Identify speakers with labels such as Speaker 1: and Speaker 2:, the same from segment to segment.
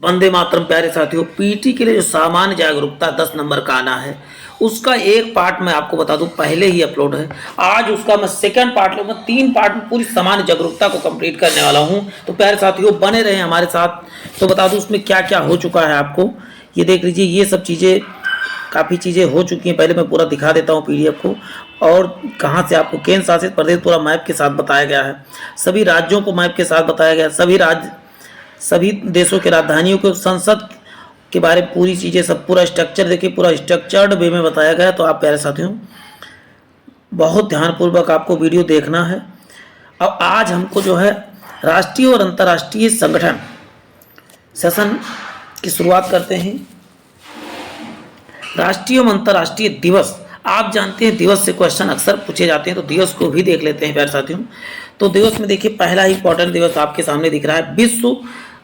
Speaker 1: वंदे मातरम। प्यारे साथियों, पीटी के लिए जो सामान्य जागरूकता 10 नंबर का आना है, उसका एक पार्ट मैं आपको बता दूं पहले ही अपलोड है। आज उसका मैं सेकंड पार्ट लूँगा। 3 पार्ट में पूरी सामान्य जागरूकता को कंप्लीट करने वाला हूं। तो प्यारे साथियों, बने रहें हमारे साथ। तो बता दूं उसमें क्या क्या हो चुका है आपको। ये देख लीजिए, ये सब चीज़ें, काफ़ी चीज़ें हो चुकी हैं। पहले मैं पूरा दिखा देता हूँ पीडीएफ को। और कहाँ से आपको केंद्र शासित प्रदेश पूरा मैप के साथ बताया गया है। सभी राज्यों को मैप के साथ बताया गया है। सभी देशों के राजधानियों को, संसद के बारे में पूरी चीज़ें, सब पूरा स्ट्रक्चर देखिए, पूरा स्ट्रक्चर्ड वे में बताया गया है। तो आप प्यारे साथियों, बहुत ध्यानपूर्वक आपको वीडियो देखना है। अब आज हमको जो है राष्ट्रीय और अंतर्राष्ट्रीय संगठन सेशन की शुरुआत करते हैं। राष्ट्रीय और अंतर्राष्ट्रीय दिवस, आप जानते हैं दिवस से क्वेश्चन अक्सर पूछे जाते हैं, तो दिवस को भी देख लेते हैं प्यारे साथियों। तो दिवस में देखिए, पहला ही इंपॉर्टेंट दिवस आपके सामने दिख रहा है, विश्व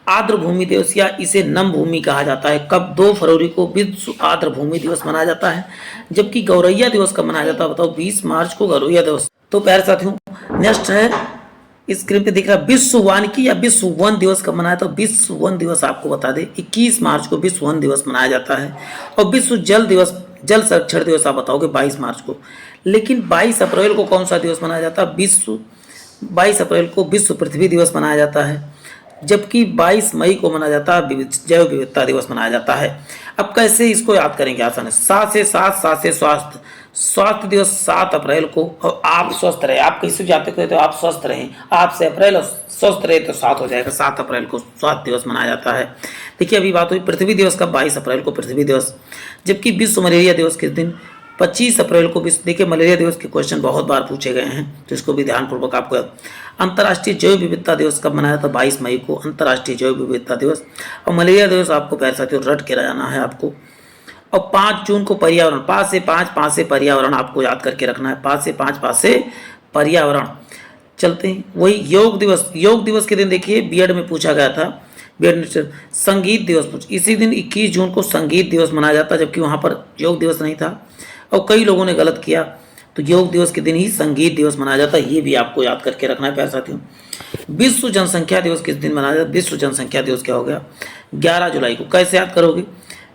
Speaker 1: आर्द्र भूमि दिवस, या इसे नम भूमि कहा जाता है। कब? 2 फरवरी को विश्व आर्द्र भूमि दिवस मनाया जाता है। जबकि गौरैया दिवस कब मनाया जाता है बताओ? 20 मार्च को गौरैया दिवस। तो प्यारे साथियों, नेक्स्ट है, स्क्रीन पे दिख रहा है, विश्व वानिकी या विश्व वन दिवस कब मनाया? तो विश्व वन दिवस आपको बता दें 21 मार्च को विश्व वन दिवस मनाया जाता है। और विश्व जल दिवस, जल संरक्षण दिवस आप बताओगे 22 मार्च को। लेकिन 22 अप्रैल को कौन सा दिवस मनाया जाता है? 22 अप्रैल को विश्व पृथ्वी दिवस मनाया जाता है। जबकि 22 मई को मनाया जाता है जैव विविधता दिवस मनाया जाता है। अब कैसे इसको याद करेंगे? आसान है, 7 से 7, 7 से स्वास्थ्य दिवस 7 अप्रैल को। और आप स्वस्थ रहे, आप कैसे जाते कहते तो आप स्वस्थ रहें, आप से अप्रैल और स्वस्थ रहे तो 7 हो जाएगा। 7 अप्रैल को स्वास्थ्य दिवस मनाया जाता है। देखिए, अभी बात हुई पृथ्वी दिवस का, 22 अप्रैल को पृथ्वी दिवस। जबकि विश्व मलेरिया दिवस किस दिन? 25 अप्रैल को विश्व। देखिए, मलेरिया दिवस के क्वेश्चन बहुत बार पूछे गए हैं, तो इसको भी ध्यानपूर्वक आपको। अंतर्राष्ट्रीय जैव विविधता दिवस कब मनाया था? 22 मई को अंतर्राष्ट्रीय जैव विविधता दिवस। और मलेरिया दिवस आपको प्यारे साथियों रट के रहना है आपको। और 5 जून को पर्यावरण, 5 से 5 से पर्यावरण आपको याद करके रखना है। 5 से 5 से पर्यावरण। चलते हैं वही योग दिवस। योग दिवस के दिन देखिए, बीएड में पूछा गया था, बीएड संगीत दिवस पूछ, इसी दिन 21 जून को संगीत दिवस मनाया जाता, जबकि वहाँ पर योग दिवस नहीं था। और कई लोगों ने गलत किया, तो योग दिवस के दिन ही संगीत दिवस मनाया जाता है। ये भी आपको याद करके रखना है प्यारे साथियों। विश्व जनसंख्या दिवस किस दिन मनाया जाता है? विश्व जनसंख्या दिवस क्या हो गया? 11 जुलाई को। कैसे याद करोगे?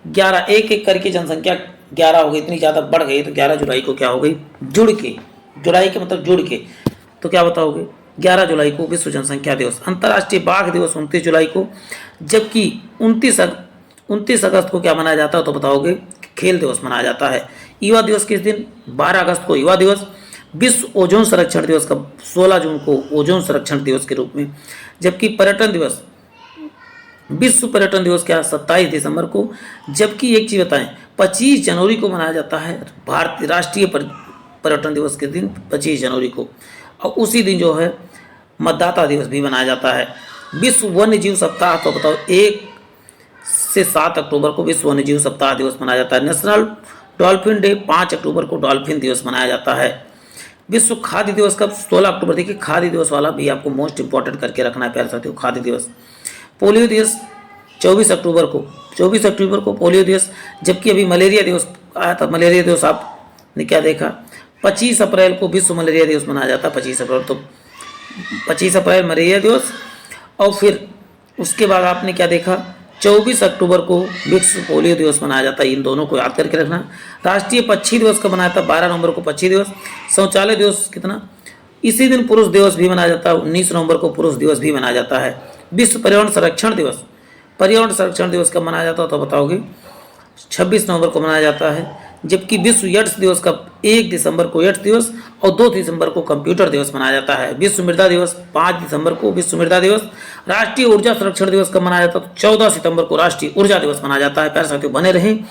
Speaker 1: 11 एक एक करके जनसंख्या 11 हो गई, इतनी ज़्यादा बढ़ गई, तो 11 जुलाई को क्या हो गई? जुड़ के, जुड़ाई के मतलब जुड़ के, तो क्या बताओगे? 11 जुलाई को विश्व जनसंख्या दिवस। अंतर्राष्ट्रीय बाघ दिवस 29 जुलाई को। जबकि 29 अगस्त को क्या मनाया जाता है? तो बताओगे? खेल दिवस मनाया जाता है। युवा दिवस किस दिन? 12 अगस्त को युवा दिवस। विश्व ओजोन संरक्षण दिवस कब? 16 जून को ओजोन संरक्षण दिवस के रूप में। जबकि पर्यटन दिवस, विश्व पर्यटन दिवस क्या? 27 दिसंबर को। जबकि एक चीज बताएं, 25 जनवरी को मनाया जाता है भारतीय राष्ट्रीय पर्यटन दिवस के दिन, 25 जनवरी को। और उसी दिन जो है मतदाता दिवस भी मनाया जाता है। विश्व वन्य जीव सप्ताह, तो बताओ 1 से 7 अक्टूबर को विश्व वन्य जीव सप्ताह दिवस मनाया जाता है। नेशनल डॉल्फिन डे, 5 अक्टूबर को डॉल्फिन दिवस मनाया जाता है। विश्व खाद्य दिवस कब? 16 अक्टूबर। देखिए, खाद्य दिवस वाला भी आपको मोस्ट इंपॉर्टेंट करके रखना है प्यारे साथियों, खाद्य दिवस। पोलियो दिवस 24 अक्टूबर को, 24 अक्टूबर को पोलियो दिवस। जबकि अभी मलेरिया दिवस आया था, मलेरिया दिवस आपने क्या देखा? 25 अप्रैल को विश्व मलेरिया दिवस मनाया जाता है। 25 अप्रैल, तो 25 अप्रैल मलेरिया दिवस। और फिर उसके बाद आपने क्या देखा? 24 अक्टूबर को विश्व पोलियो दिवस मनाया जाता है। इन दोनों को याद करके रखना। राष्ट्रीय पक्षी दिवस कब मनाया था? 12 नवंबर को पक्षी दिवस। शौचालय दिवस कितना? इसी दिन पुरुष दिवस भी मनाया जाता है, 19 नवंबर को पुरुष दिवस भी मनाया जाता है। विश्व पर्यावरण संरक्षण दिवस, पर्यावरण संरक्षण दिवस कब मनाया जाता है? तो बताओगे? 26 नवंबर को मनाया जाता है। जबकि विश्व एड्स दिवस कब? 1 दिसंबर को एड्स दिवस। और 2 दिसंबर को कंप्यूटर दिवस मनाया जाता है। विश्व मृदा दिवस 5 दिसंबर को विश्व मृदा दिवस। राष्ट्रीय ऊर्जा संरक्षण दिवस कब मनाया जाता है? 14 सितंबर को राष्ट्रीय ऊर्जा दिवस मनाया जाता है। प्यारे साथियों, बने रहें,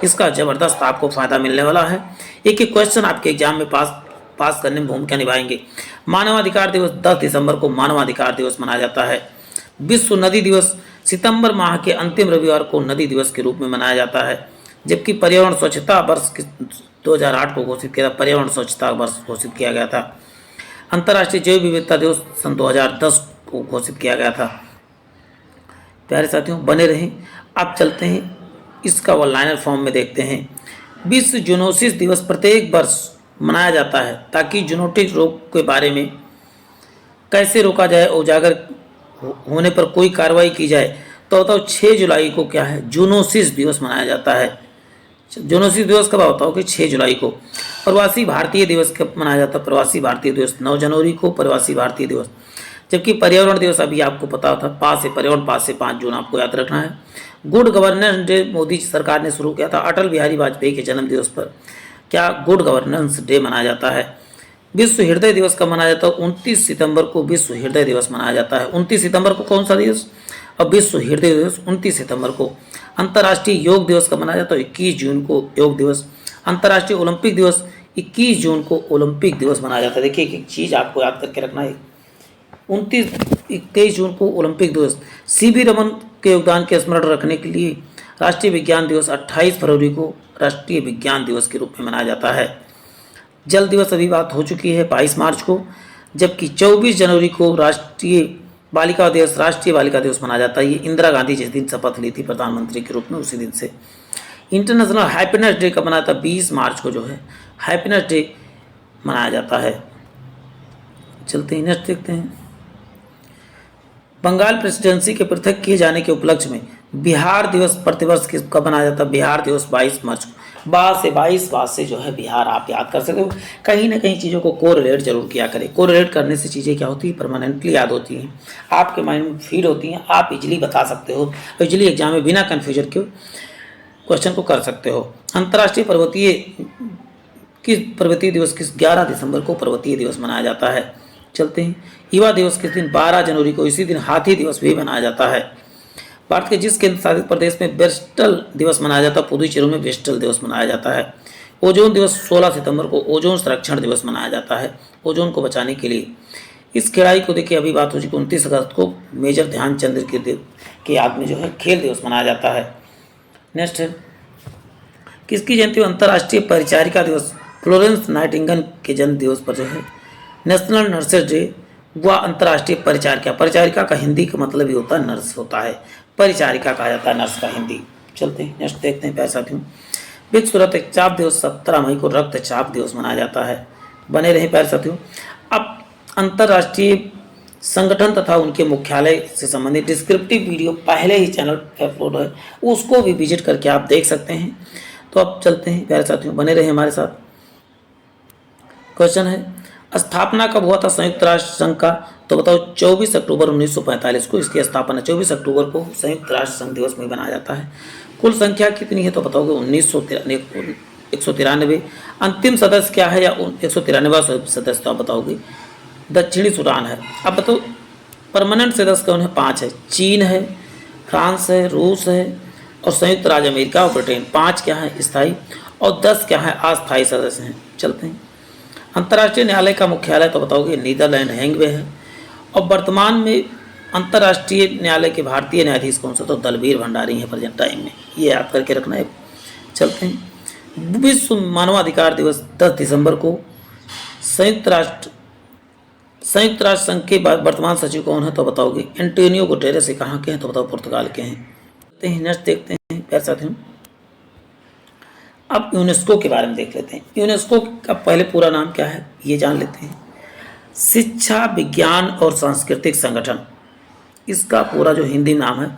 Speaker 1: इसका जबरदस्त आपको फायदा मिलने वाला है। एक एक क्वेश्चन आपके एग्जाम में पास करने में भूमिका निभाएंगे। मानवाधिकार दिवस 10 दिसंबर को मानवाधिकार दिवस मनाया जाता है। विश्व नदी दिवस सितंबर माह के अंतिम रविवार को नदी दिवस के रूप में मनाया जाता है। जबकि पर्यावरण स्वच्छता वर्ष 2008 को घोषित किया था, पर्यावरण स्वच्छता वर्ष घोषित किया गया था। अंतर्राष्ट्रीय जैव विविधता दिवस सन 2010 को घोषित किया गया था। प्यारे साथियों, बने रहें। अब चलते हैं इसका ऑनलाइन फॉर्म में देखते हैं। विश्व जूनोसिस दिवस प्रत्येक वर्ष मनाया जाता है ताकि जूनोटिक रोग के बारे में कैसे रोका जाए, उजागर होने पर कोई कार्रवाई की जाए। तो बताओ 6 जुलाई को क्या है, जूनोसिस दिवस मनाया जाता है। जूनोसिस दिवस कब होता हो कि 6 जुलाई को। प्रवासी भारतीय दिवस कब मनाया जाता है, प्रवासी भारतीय दिवस 9 जनवरी को प्रवासी भारतीय दिवस। जबकि पर्यावरण दिवस अभी आपको पता था, 5 से पर्यावरण 5 से 5 जून आपको याद रखना है। गुड गवर्नेंस डे मोदी सरकार ने शुरू किया था अटल बिहारी वाजपेयी के जन्म दिवस पर, क्या गुड गवर्नेंस डे मनाया जाता है। विश्व हृदय दिवस कब मनाया जाता है, 29 सितंबर को विश्व हृदय दिवस मनाया जाता है। 29 सितंबर को कौन सा दिवस, और विश्व हृदय दिवस 29 सितंबर को। अंतर्राष्ट्रीय योग दिवस कब मनाया जाता है, 21 जून को योग दिवस। अंतर्राष्ट्रीय ओलंपिक दिवस 21 जून को ओलंपिक दिवस मनाया जाता है। देखिए एक चीज़ आपको याद करके रखना है, 21 जून को ओलंपिक दिवस। सीवी रमन के योगदान के स्मरण रखने के लिए राष्ट्रीय विज्ञान दिवस 28 फरवरी को राष्ट्रीय विज्ञान दिवस के रूप में मनाया जाता है। जल दिवस अभी बात हो चुकी है 22 मार्च को, जबकि 24 जनवरी को राष्ट्रीय बालिका दिवस मनाया जाता है। ये इंदिरा गांधी जिस दिन शपथ ली थी प्रधानमंत्री के रूप में उसी दिन से। इंटरनेशनल हैप्पीनेस डे कब मनाया था, 20 मार्च को जो है हैप्पीनेस डे मनाया जाता है। चलते हैं नेक्स्ट देखते हैं। बंगाल प्रेसिडेंसी के पृथक किए जाने के उपलक्ष्य में बिहार दिवस प्रतिवर्ष कब मनाया जाता है, बिहार दिवस 22 मार्च को। 22 से जो है बिहार आप याद कर सकते हो। कहीं ना कहीं चीज़ों को कोरिलेट जरूर किया करें। कोरिलेट करने से चीज़ें क्या होती है, परमानेंटली याद होती हैं, आपके माइंड में फीड होती हैं, आप इजीली बता सकते हो, इजीली एग्जाम में बिना कन्फ्यूजन के क्वेश्चन को कर सकते हो। अंतर्राष्ट्रीय पर्वतीय दिवस किस 11 दिसंबर को पर्वतीय दिवस मनाया जाता है। चलते हैं। युवा दिवस किस दिन, 12 जनवरी को। इसी दिन हाथी दिवस भी मनाया जाता है। भारत के जिस केंद्र शासित प्रदेश में वेस्टल दिवस मनाया जाता है, पुदुचेरी में वेस्टल दिवस मनाया जाता है। ओजोन दिवस 16 सितंबर को ओजोन संरक्षण दिवस मनाया जाता है, ओजोन को बचाने के लिए। इस खिलाड़ी को देखिए अभी बात हो चुकी, 29 अगस्त को मेजर ध्यानचंद के याद में जो है खेल दिवस मनाया जाता है। नेक्स्ट है किसकी जयंती, अंतर्राष्ट्रीय परिचारिका दिवस, फ्लोरेंस नाइटिंगेल के जन्म दिवस पर जो है नेशनल नर्सेज डे व अंतर्राष्ट्रीय परिचारिका का हिंदी का मतलब ही होता है नर्स होता है, परिचारिका कहा जाता है नर्स का हिंदी। चलते हैं नेक्स्ट देखते हैं प्यारे साथियों। विश्व रक्तचाप दिवस 17 मई को रक्तचाप दिवस मनाया जाता है। बने रहे प्यारे साथियों। अब अंतर्राष्ट्रीय संगठन तथा उनके मुख्यालय से संबंधित डिस्क्रिप्टिव वीडियो पहले ही चैनल पर अपलोड है, उसको भी विजिट करके आप देख सकते हैं। तो अब चलते हैं प्यारे साथियों, बने रहे हमारे साथ। क्वेश्चन है स्थापना कब हुआ था संयुक्त राष्ट्र संघ का, तो बताओ 24 अक्टूबर 1945 को इसकी स्थापना 24 अक्टूबर को संयुक्त राष्ट्र संघ दिवस में बनाया जाता है। कुल संख्या कितनी है, तो बताओगे 193। अंतिम सदस्य क्या है या 193वां सदस्य, तो आप बताओगे दक्षिणी सूडान है। अब बताओ परमानेंट सदस्य कौन है, 5 है, चीन है, फ्रांस है, रूस है और संयुक्त राज्य अमेरिका और ब्रिटेन। 5 क्या है स्थायी और 10 क्या है अस्थायी सदस्य हैं। चलते हैं। अंतर्राष्ट्रीय न्यायालय का मुख्यालय तो बताओगे नीदरलैंड हेग में है। और वर्तमान में अंतर्राष्ट्रीय न्यायालय के भारतीय न्यायाधीश कौन सा, तो दलबीर भंडारी है प्रेजेंट टाइम में, ये याद करके रखना है। चलते हैं। विश्व मानवाधिकार दिवस 10 दिसंबर को। संयुक्त राष्ट्र संघ के वर्तमान सचिव कौन है, तो बताओगे एंटोनियो गुटेरेस। कहाँ के हैं, तो बताओ पुर्तगाल के हैं। नेक्स्ट देखते हैं प्यारे साथियों। अब यूनेस्को के बारे में देख लेते हैं। यूनेस्को का पहले पूरा नाम क्या है ये जान लेते हैं। शिक्षा विज्ञान और सांस्कृतिक संगठन, इसका पूरा जो हिंदी नाम है।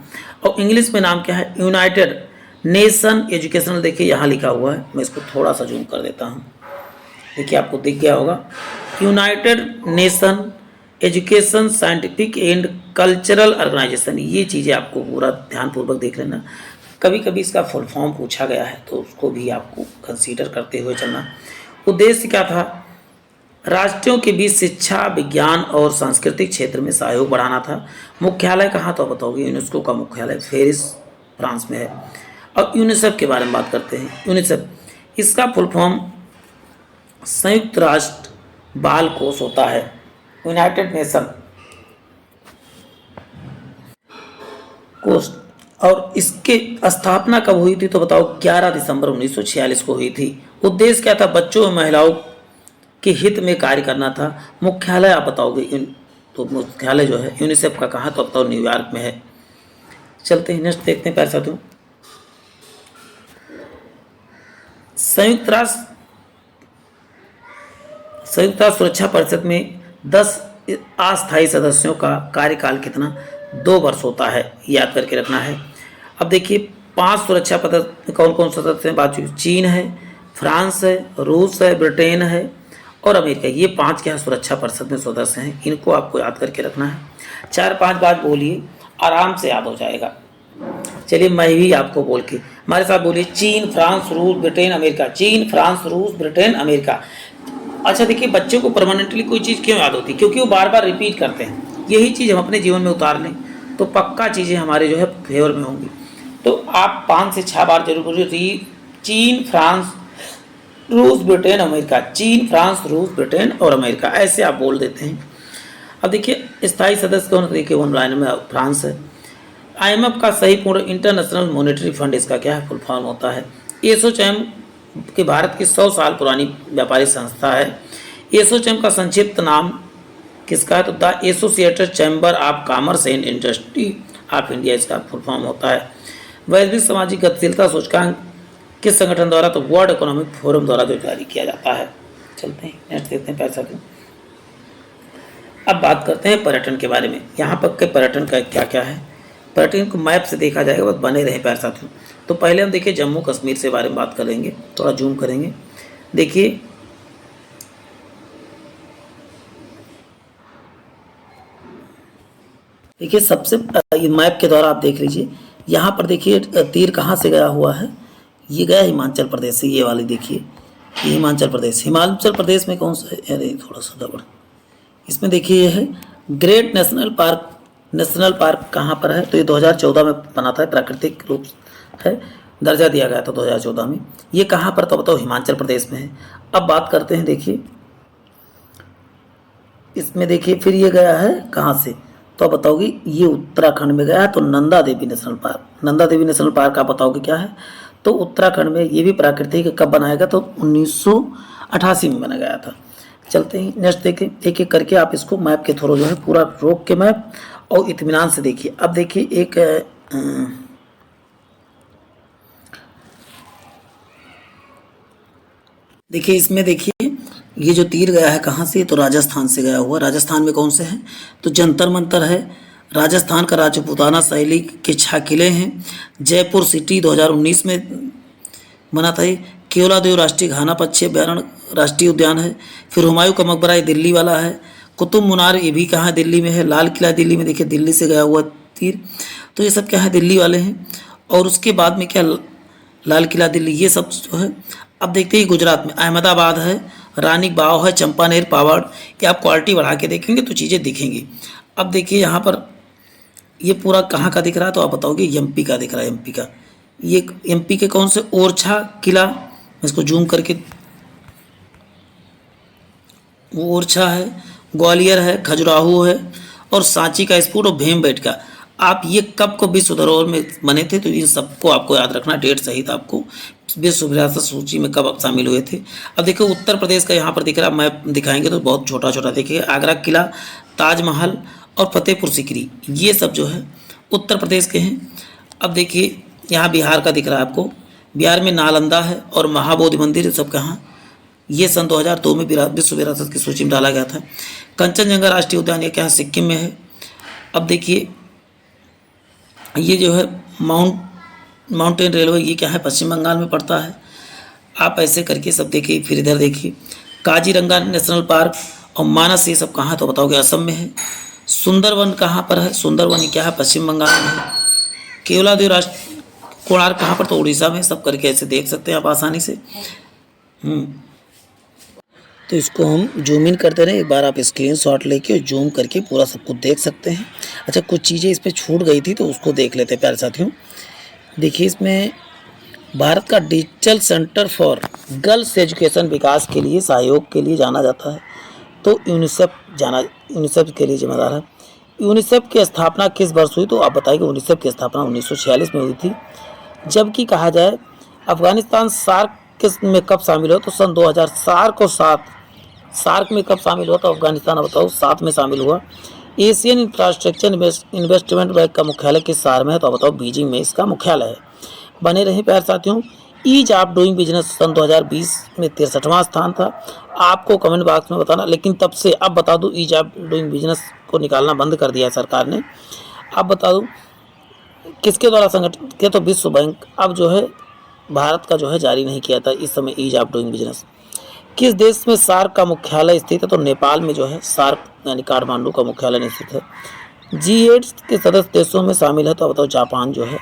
Speaker 1: और इंग्लिश में नाम क्या है, यूनाइटेड नेशन एजुकेशनल। देखिए यहाँ लिखा हुआ है, मैं इसको थोड़ा सा जूम कर देता हूँ। देखिए आपको दिख गया होगा, united nation education scientific and cultural organisation. ये चीज़ें आपको पूरा ध्यानपूर्वक देख लेना। कभी कभी इसका फुल फॉर्म पूछा गया है तो उसको भी आपको कंसीडर करते हुए चलना। उद्देश्य क्या था, राष्ट्रों के बीच शिक्षा विज्ञान और सांस्कृतिक क्षेत्र में सहयोग बढ़ाना था। मुख्यालय कहाँ, तो बताओगे यूनेस्को का मुख्यालय पेरिस फ्रांस में है। अब यूनिसेफ के बारे में बात करते हैं। यूनिसेफ, इसका फुल फॉर्म संयुक्त राष्ट्र बाल कोष होता है, यूनाइटेड नेशन कोष। और इसके स्थापना कब हुई थी, तो बताओ 11 दिसंबर 1946 को हुई थी। उद्देश्य क्या था, बच्चों और महिलाओं के हित में कार्य करना था। मुख्यालय आप बताओगे, तो मुख्यालय जो है यूनिसेफ का कहाँ, तो बताओ न्यूयॉर्क में है। चलते हैं नेक्स्ट देखते हैं प्यारे साथियों। संयुक्त राष्ट्र सुरक्षा परिषद में 10 अस्थायी सदस्यों का कार्यकाल कितना, 2 वर्ष होता है, याद करके रखना है। अब देखिए 5 सुरक्षा पदक कौन कौन सदस्य हैं, बात चीन है, फ्रांस है, रूस है, ब्रिटेन है और अमेरिका। ये 5 क्या है सुरक्षा परिषद में सदस्य हैं, इनको आपको याद करके रखना है। 4-5 बात बोलिए, आराम से याद हो जाएगा। चलिए मैं भी आपको बोल के, हमारे साथ बोलिए, चीन, फ्रांस, रूस, ब्रिटेन, अमेरिका। चीन, फ्रांस, रूस, ब्रिटेन, अमेरिका। अच्छा देखिए, बच्चे को परमानेंटली कोई चीज़ क्यों याद होती है? क्योंकि वो बार बार रिपीट करते हैं। यही चीज़ हम अपने जीवन में उतार लें तो पक्का चीज़ें हमारे जो है फेवर में होंगी। तो आप 5 से 6 बार जरूर बोलिए, चीन, फ्रांस, रूस, ब्रिटेन, अमेरिका। चीन, फ्रांस, रूस, ब्रिटेन और अमेरिका, ऐसे आप बोल देते हैं। अब देखिए स्थायी सदस्य कौन, देखिए वन लाइन में फ्रांस है। आईएमएफ का सही पूर्ण, इंटरनेशनल मॉनेटरी फंड इसका क्या है, फुल फॉर्म होता है। एसोचैम की भारत की 100 साल पुरानी व्यापारिक संस्था है। एसोचैम का संक्षिप्त नाम किसका है, तो the associated chamber of commerce and industry of India, इसका फुल फॉर्म होता है। वैश्विक सामाजिक गतिशीलता सूचकांक किस संगठन द्वारा, तो वर्ल्ड इकोनॉमिक फोरम द्वारा जो जारी किया जाता है। चलते हैं नेक्स्ट देखते हैं पैसा क्यों। अब बात करते हैं पर्यटन के बारे में। यहाँ पर के पर्यटन का क्या क्या है, पर्यटन को मैप से देखा जाएगा, बस बने रहे प्यारे साथियों। तो पहले हम देखिए जम्मू कश्मीर से बारे में बात करेंगे, थोड़ा जूम करेंगे। देखिए सबसे मैप के द्वारा आप देख लीजिए, यहाँ पर देखिए तीर कहाँ से गया हुआ है, ये गया हिमाचल प्रदेश से। ये वाली देखिए, ये हिमाचल प्रदेश, हिमाचल प्रदेश में कौन सा है, अरे थोड़ा सा गड़बड़, इसमें देखिए ये है great national park. National park कहाँ पर है, तो ये 2014 में बना था, प्राकृतिक रूप है, दर्जा दिया गया था 2014 में। ये कहाँ पर, तो बताओ हिमाचल प्रदेश में है। अब बात करते हैं, देखिए इसमें देखिए फिर ये गया है कहाँ से, तो आप बताओगे ये उत्तराखंड में गया है, तो Nanda Devi national park. Nanda Devi national park आप बताओगे क्या है, तो उत्तराखंड में। ये भी प्राकृतिक कब बनाया गया, तो 1988 में बनाया गया था। चलते हैं नेक्स्ट देखें, एक एक करके आप इसको मैप के थ्रू जो है पूरा रोक के मैप और इत्मीनान से देखिए। अब देखिए एक देखिए इसमें देखिए ये जो तीर गया है कहाँ से, तो राजस्थान से गया हुआ। राजस्थान में कौन से हैं, तो जंतर मंतर है, राजस्थान का राजपूताना शैली के 6 किले हैं। जयपुर सिटी 2019 में बना था। केवलादेव राष्ट्रीय घाना पक्षी अभ्यारण्य राष्ट्रीय उद्यान है। फिर हुमायूं का मकबरा ये दिल्ली वाला है। कुतुब मीनार ये भी कहाँ है, दिल्ली में है। लाल किला दिल्ली में, देखिए दिल्ली से गया हुआ तीर, तो ये सब क्या है, दिल्ली वाले हैं। और उसके बाद में क्या, लाल किला दिल्ली, ये सब जो है। अब देखते हैं गुजरात में अहमदाबाद है, रानी बाव है, चंपानेर, पावाड़। ये आप क्वालिटी बढ़ा के देखेंगे तो चीज़ें दिखेंगी। अब देखिए यहाँ पर ये पूरा कहाँ का दिख रहा है, तो आप बताओगे एमपी का दिख रहा है, एमपी का। ये एमपी के कौन से, ओरछा किला, मैं इसको जूम करके, वो ओरछा है, ग्वालियर है, खजुराहो है और सांची का स्फूट और भीमबेटका। आप ये कब को विश्व धरोहर में बने थे, तो इन सबको आपको याद रखना, डेट सहित आपको विश्व विरासत सूची में कब शामिल हुए थे। अब देखो उत्तर प्रदेश का यहाँ पर दिख रहा, मैप दिखाएंगे तो बहुत छोटा छोटा देखिए, आगरा किला, ताजमहल और फतेहपुर सीकरी, ये सब जो है उत्तर प्रदेश के हैं। अब देखिए यहाँ बिहार का दिख रहा है आपको, बिहार में नालंदा है और महाबोधि मंदिर, सब कहाँ, ये सन 2002 में विश्व विरासत की सूची में डाला गया था। कंचनजंगा राष्ट्रीय उद्यान ये क्या है, सिक्किम में है। अब देखिए ये जो है माउंटेन रेलवे, ये क्या है, पश्चिम बंगाल में पड़ता है। आप ऐसे करके सब देखिए। फिर इधर देखिए काजीरंगा नेशनल पार्क और मानस, ये सब कहाँ, तो बताओगे असम में है। सुंदरवन कहाँ पर है, सुंदरवन क्या है, पश्चिम बंगाल में है। केवलादेव राष्ट्र कोणार्क कहाँ पर, तो उड़ीसा में। सब करके ऐसे देख सकते हैं आप आसानी से। तो इसको हम जूम इन करते रहे, एक बार आप स्क्रीनशॉट लेके और जूम करके पूरा सब कुछ देख सकते हैं। अच्छा कुछ चीज़ें इस पर छूट गई थी तो उसको देख लेते हैं प्यारे साथियों। देखिए इसमें भारत का digital centre for girls education विकास के लिए सहयोग के लिए जाना जाता है, तो यूनिसेफ के लिए जिम्मेदार है। यूनिसेफ की स्थापना किस वर्ष हुई, तो आप बताइए। यूनिसेफ की स्थापना 1946 में हुई थी। जबकि कहा जाए अफगानिस्तान सार्क में कब शामिल हो, तो सन 2000। सार्क में कब शामिल हुआ, तो अफगानिस्तान बताओ 7 में शामिल हुआ। एशियन इंफ्रास्ट्रक्चर इन्वेस्टमेंट बैंक का मुख्यालय किस शहर में है, तो बताओ बीजिंग में इसका मुख्यालय है। बने रहे प्यारे साथियों। ईज ऑफ डूइंग बिजनेस सन 2020 में 63वां स्थान था। आपको कमेंट बॉक्स में बताना, लेकिन तब से अब बता दूं ईज ऑफ डूइंग बिजनेस को निकालना बंद कर दिया है सरकार ने। आप बता दूं किसके द्वारा संगठित किया, तो विश्व बैंक अब जो है भारत का जो है जारी नहीं किया था इस समय ईज ऑफ डूइंग बिजनेस। किस देश में सार्क का मुख्यालय स्थित है, तो नेपाल में जो है सार्क यानी काठमांडू का मुख्यालय स्थित है। G8 के सदस्य देशों में शामिल है, तो बताओ जापान जो है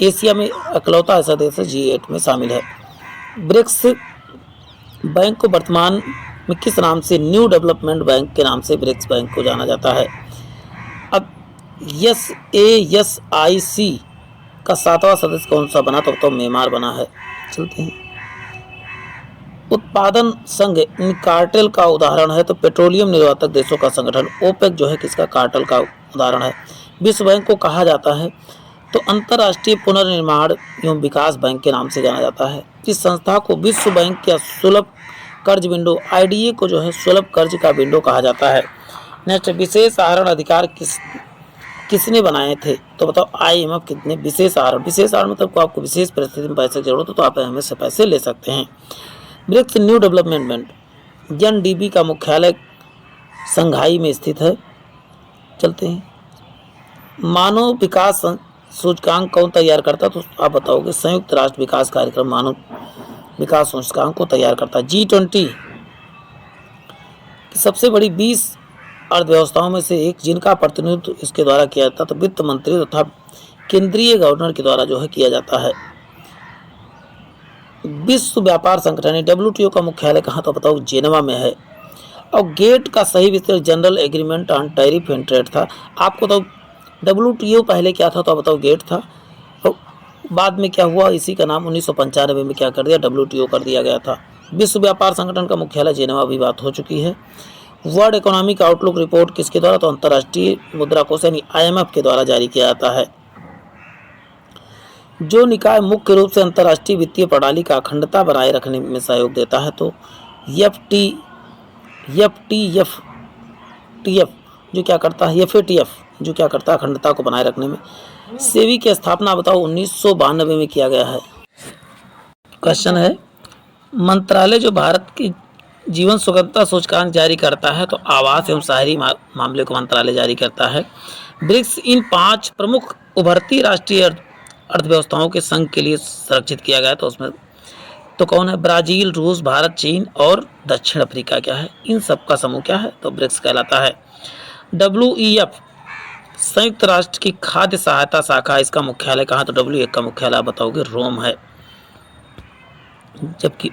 Speaker 1: एशिया में इकलौता ऐसा देश है G8 में शामिल है। ब्रिक्स बैंक को वर्तमान में किस नाम से, न्यू डेवलपमेंट बैंक के नाम से ब्रिक्स बैंक को जाना जाता है। अब SASIC का 7वां सदस्य कौन सा बना, तो म्यांमार बना है। चलते हैं, उत्पादन संघ कार्टेल का उदाहरण है, तो पेट्रोलियम निर्यातक देशों का संगठन ओपेक जो है किसका, कार्टेल का उदाहरण है। विश्व बैंक को कहा जाता है, तो अंतर्राष्ट्रीय पुनर्निर्माण एवं विकास बैंक के नाम से जाना जाता है। इस संस्था को विश्व बैंक या सुलभ कर्ज विंडो IDA को जो है सुलभ कर्ज का विंडो कहा जाता है। नेक्स्ट, विशेष आहरण अधिकार किसने बनाए थे, तो बताओ IMF कितने विशेष आहरण मतलब आपको विशेष परिस्थिति में पैसे की जरूरत हो तो आप IMF से पैसे ले सकते हैं। BRICS new development bank NDB का मुख्यालय संघाई में स्थित है। चलते हैं, मानव विकास सूचकांक कौन तैयार करता, तो आप बताओगे संयुक्त राष्ट्र विकास कार्यक्रम मानव विकास सूचकांक को तैयार करता है। G20 की सबसे बड़ी 20 अर्थव्यवस्थाओं में से एक जिनका प्रतिनिधित्व इसके द्वारा किया जाता है, तो वित्त मंत्री तथा केंद्रीय गवर्नर के द्वारा जो है किया जाता है। विश्व व्यापार संगठन WTO का मुख्यालय कहाँ, तो बताओ जेनेवा में है। और गेट का सही विस्तार general agreement on tariff and trade था। आपको तो WTO पहले क्या था, तो बताओ गेट था, और बाद में क्या हुआ, इसी का नाम 1995 में क्या कर दिया, WTO कर दिया गया था। विश्व व्यापार संगठन का मुख्यालय जेनेवा भी बात हो चुकी है। वर्ल्ड इकोनॉमिक आउटलुक रिपोर्ट किसके द्वारा, तो अंतर्राष्ट्रीय मुद्रा कोष यानी IMF के द्वारा जारी किया जाता है। जो निकाय मुख्य रूप से अंतर्राष्ट्रीय वित्तीय प्रणाली का अखंडता बनाए रखने में सहयोग देता है, तो FATF जो क्या करता है, FATF जो क्या करता है अखंडता को बनाए रखने में। सेबी की स्थापना बताओ 1992 में किया गया है। क्वेश्चन है, मंत्रालय जो भारत की जीवन सुगमता सूचकांक जारी करता है, तो आवास एवं शहरी मामले को मंत्रालय जारी करता है। ब्रिक्स इन 5 प्रमुख उभरती राष्ट्रीय अर्थव्यवस्थाओं के संघ के लिए संरक्षित किया गया, तो उसमें तो कौन है, ब्राजील, रूस, भारत, चीन और दक्षिण अफ्रीका क्या है, इन सब का समूह क्या है, तो ब्रिक्स कहलाता है। WEF संयुक्त राष्ट्र की खाद्य सहायता शाखा, इसका मुख्यालय कहाँ, तो WEF का मुख्यालय बताओगे रोम है। जबकि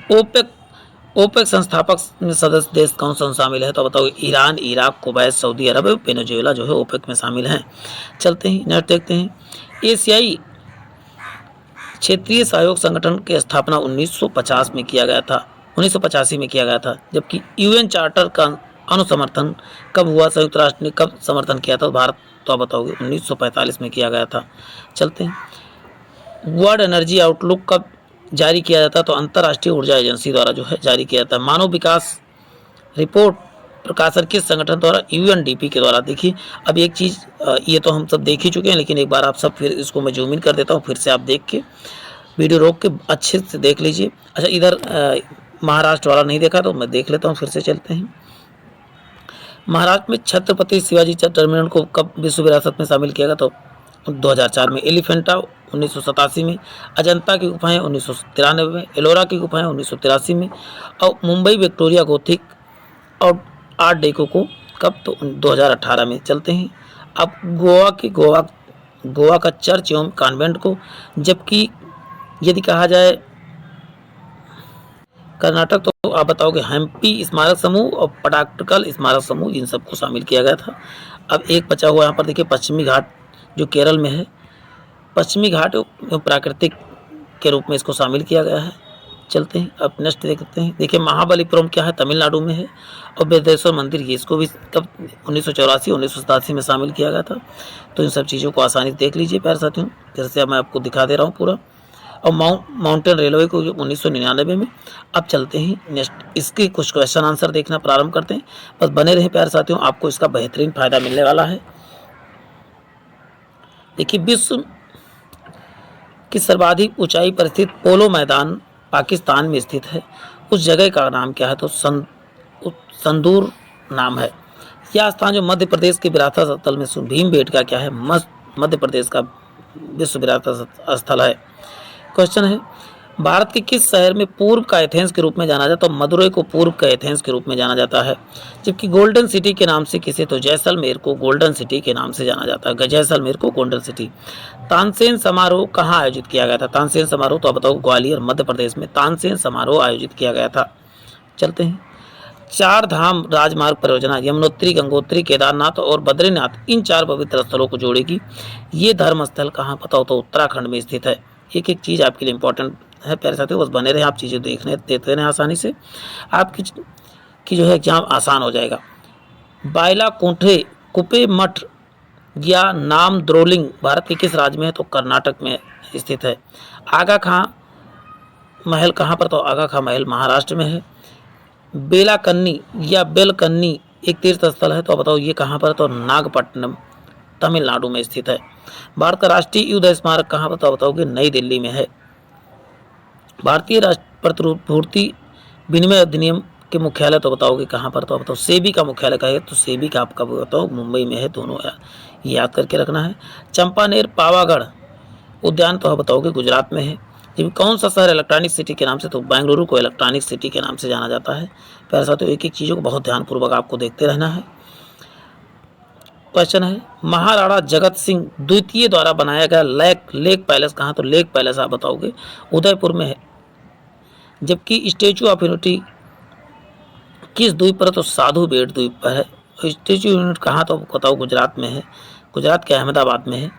Speaker 1: ओपेक संस्थापक सदस्य देश कौन सा शामिल है, तो बताओगे ईरान, इराक, कुवैत, सऊदी अरब और वेनेजुएला जो है ओपेक में शामिल हैं। चलते हैं, नेक्स्ट देखते हैं। एशियाई क्षेत्रीय सहयोग संगठन की स्थापना 1950 में किया गया था, 1985 में किया गया था। जबकि UN चार्टर का अनुसमर्थन कब हुआ, संयुक्त राष्ट्र ने कब समर्थन किया था, भारत, तो आप बताओगे 1945 में किया गया था। चलते हैं, वर्ल्ड एनर्जी आउटलुक कब जारी किया जाता है, तो अंतर्राष्ट्रीय ऊर्जा एजेंसी द्वारा जो है जारी किया जाता है। मानव विकास रिपोर्ट प्रकाशन किस संगठन द्वारा, UNDP के द्वारा। देखिए अब एक चीज़, ये तो हम सब देख ही चुके हैं, लेकिन एक बार आप सब फिर इसको मैं जूम इन कर देता हूँ, फिर से आप देख के वीडियो रोक के अच्छे से देख लीजिए। अच्छा, इधर महाराष्ट्र वाला नहीं देखा तो मैं देख लेता हूँ, फिर से चलते हैं। महाराष्ट्र में छत्रपति शिवाजी टर्मिनल को कब विश्व विरासत में शामिल किया गया, तो 2004 में। एलिफेंटा 1987 में। अजंता की गुफाएं 1993 में। एलोरा की गुफाएं 1983 में। और मुंबई विक्टोरिया गोथिक और आर्ट डेको को कब, तो 2018 में। चलते हैं अब गोवा का चर्च एवं कॉन्वेंट को। जबकि यदि कहा जाए कर्नाटक, तो आप बताओगे हम्पी स्मारक समूह और पटाक्कल स्मारक समूह, इन सबको शामिल किया गया था। अब एक बचा हुआ यहाँ पर देखिए, पश्चिमी घाट जो केरल में है, पश्चिमी घाट प्राकृतिक के रूप में इसको शामिल किया गया है। चलते हैं अब नेक्स्ट देखते हैं। देखिए महाबलीपुरम क्या है, तमिलनाडु में है। और बेदेश्वर मंदिर, ये इसको भी कब 1984 1987 में शामिल किया गया था। तो इन सब चीज़ों को आसानी से देख लीजिए प्यारे साथियों, फिर से मैं आपको दिखा दे रहा हूँ पूरा। और माउंटेन रेलवे को 1999 में। अब चलते हैं नेक्स्ट, इसके कुछ क्वेश्चन आंसर देखना प्रारंभ करते हैं। बस बने रहें प्यारे साथियों, आपको इसका बेहतरीन फायदा मिलने वाला है। देखिए विश्व की सर्वाधिक ऊंचाई पर स्थित पोलो मैदान पाकिस्तान में स्थित है। उस जगह का नाम क्या है, तो संदूर नाम है। यह स्थान जो मध्य प्रदेश के विरासत स्थल में भीमबेटका क्या है, मध्य प्रदेश का विश्व विरासत स्थल है। क्वेश्चन है भारत के किस शहर में पूर्व का एथेंस के रूप में जाना जाता है, तो मदुरई को पूर्व का एथेंस के रूप में जाना जाता है। जबकि गोल्डन सिटी के नाम से किसे, तो जैसलमेर को गोल्डन सिटी के नाम से जाना जाता है, जैसलमेर को गोल्डन सिटी। तानसेन समारोह कहाँ आयोजित किया गया था, तानसेन समारोह तो बताओ ग्वालियर मध्य प्रदेश में तानसेन समारोह आयोजित किया गया था। चलते हैं, चार धाम राजमार्ग परियोजना यमुनोत्री, गंगोत्री, केदारनाथ और बद्रीनाथ इन चार पवित्र स्थलों को जोड़ेगी। ये धर्म स्थल कहाँ बताओ, तो उत्तराखंड में स्थित है। एक एक चीज़ आपके लिए इंपॉर्टेंट है प्यारे साथियों, बस बने रहे, आप चीज़ें देते रहें आसानी से, आपकी जो है एग्जाम आसान हो जाएगा। बायला कोंठे कुपे मठ या नाम द्रोलिंग भारत के किस राज्य में है, तो कर्नाटक में स्थित है। आगा खां महल कहाँ पर, तो आगा खां महल महाराष्ट्र में है। बेलाकन्नी या बेलकन्नी एक तीर्थ स्थल है, तो बताओ ये कहाँ पर, तो नागपट्टनम तमिलनाडु में स्थित है। भारत का राष्ट्रीय युद्ध स्मारक कहाँ पर, तो बताओगे नई दिल्ली में है। भारतीय प्रतिभूति विनिमय अधिनियम के मुख्यालय तो बताओगे कहाँ पर, तो बताओ सेबी का मुख्यालय का है, तो सेबी का आपका बताओ मुंबई में है, दोनों याद करके रखना है। चंपानेर पावागढ़ उद्यान तो बताओगे गुजरात में है। जबकि कौन सा शहर इलेक्ट्रॉनिक सिटी के नाम से, तो बेंगलुरु को इलेक्ट्रॉनिक सिटी के नाम से जाना जाता है। प्यारे साथियों एक एक चीज़ों को बहुत ध्यानपूर्वक आपको देखते रहना है। क्वेश्चन है महाराणा जगत सिंह द्वितीय द्वारा बनाया गया लेक पैलेस कहाँ, तो लेक पैलेस आप बताओगे उदयपुर में है। जबकि स्टेचू ऑफ यूनिटी किस द्वीप पर है, तो साधु बेट द्वीप पर है। स्टेचू ऑफ यूनिटी कहाँ, तो बताओ गुजरात में है, गुजरात के अहमदाबाद में है।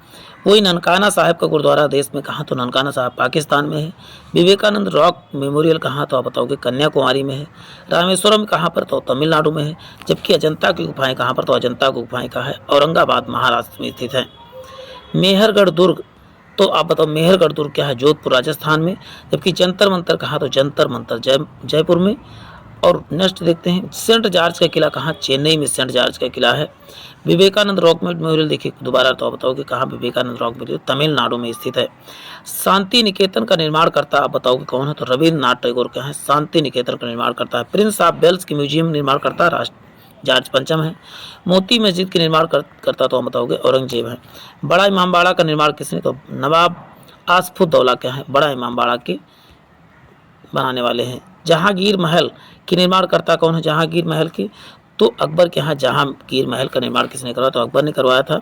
Speaker 1: वही ननकाना साहिब का गुरुद्वारा देश में कहाँ, तो ननकाना साहिब पाकिस्तान में है। विवेकानंद रॉक मेमोरियल कहाँ, तो आप बताओगे कन्याकुमारी में है। रामेश्वरम कहाँ पर, तो तमिलनाडु में है। जबकि अजंता की गुफाएं कहाँ पर, तो अजंता गुफाएं कहाँ है, औरंगाबाद महाराष्ट्र में स्थित है। मेहरगढ़ दुर्ग तो आप बताओ मेहरगढ़ दुर्ग क्या है, जोधपुर राजस्थान में। जबकि जंतर मंतर कहाँ, तो जंतर मंतर जयपुर में। और नेक्स्ट देखते हैं सेंट जॉर्ज का किला कहाँ, चेन्नई में सेंट जॉर्ज का किला है। विवेकानंद रॉक मेमोरियल देखिए दोबारा, तो आप बताओगे कहाँ, विवेकानंद रॉक मेमोरियल तमिलनाडु में स्थित है। शांति निकेतन का निर्माण करता आप बताओगे कौन है, तो रविन्द्रनाथ टैगोर क्या है, शांति निकेतन का निर्माण करता है। प्रिंस ऑफ वेल्स की म्यूजियम निर्माण करता है जॉर्ज पंचम है। मोती मस्जिद के निर्माण करता तो हम बताओगे औरंगजेब है। बड़ा इमामबाड़ा का निर्माण किसने, तो नवाब आसफुद्दौला क्या है, बड़ा इमामबाड़ा के बनाने वाले हैं। जहांगीर महल की निर्माण करता कौन है, जहांगीर महल की, तो अकबर के यहाँ जहांगीर महल का निर्माण किसने करवाया, तो अकबर ने करवाया था।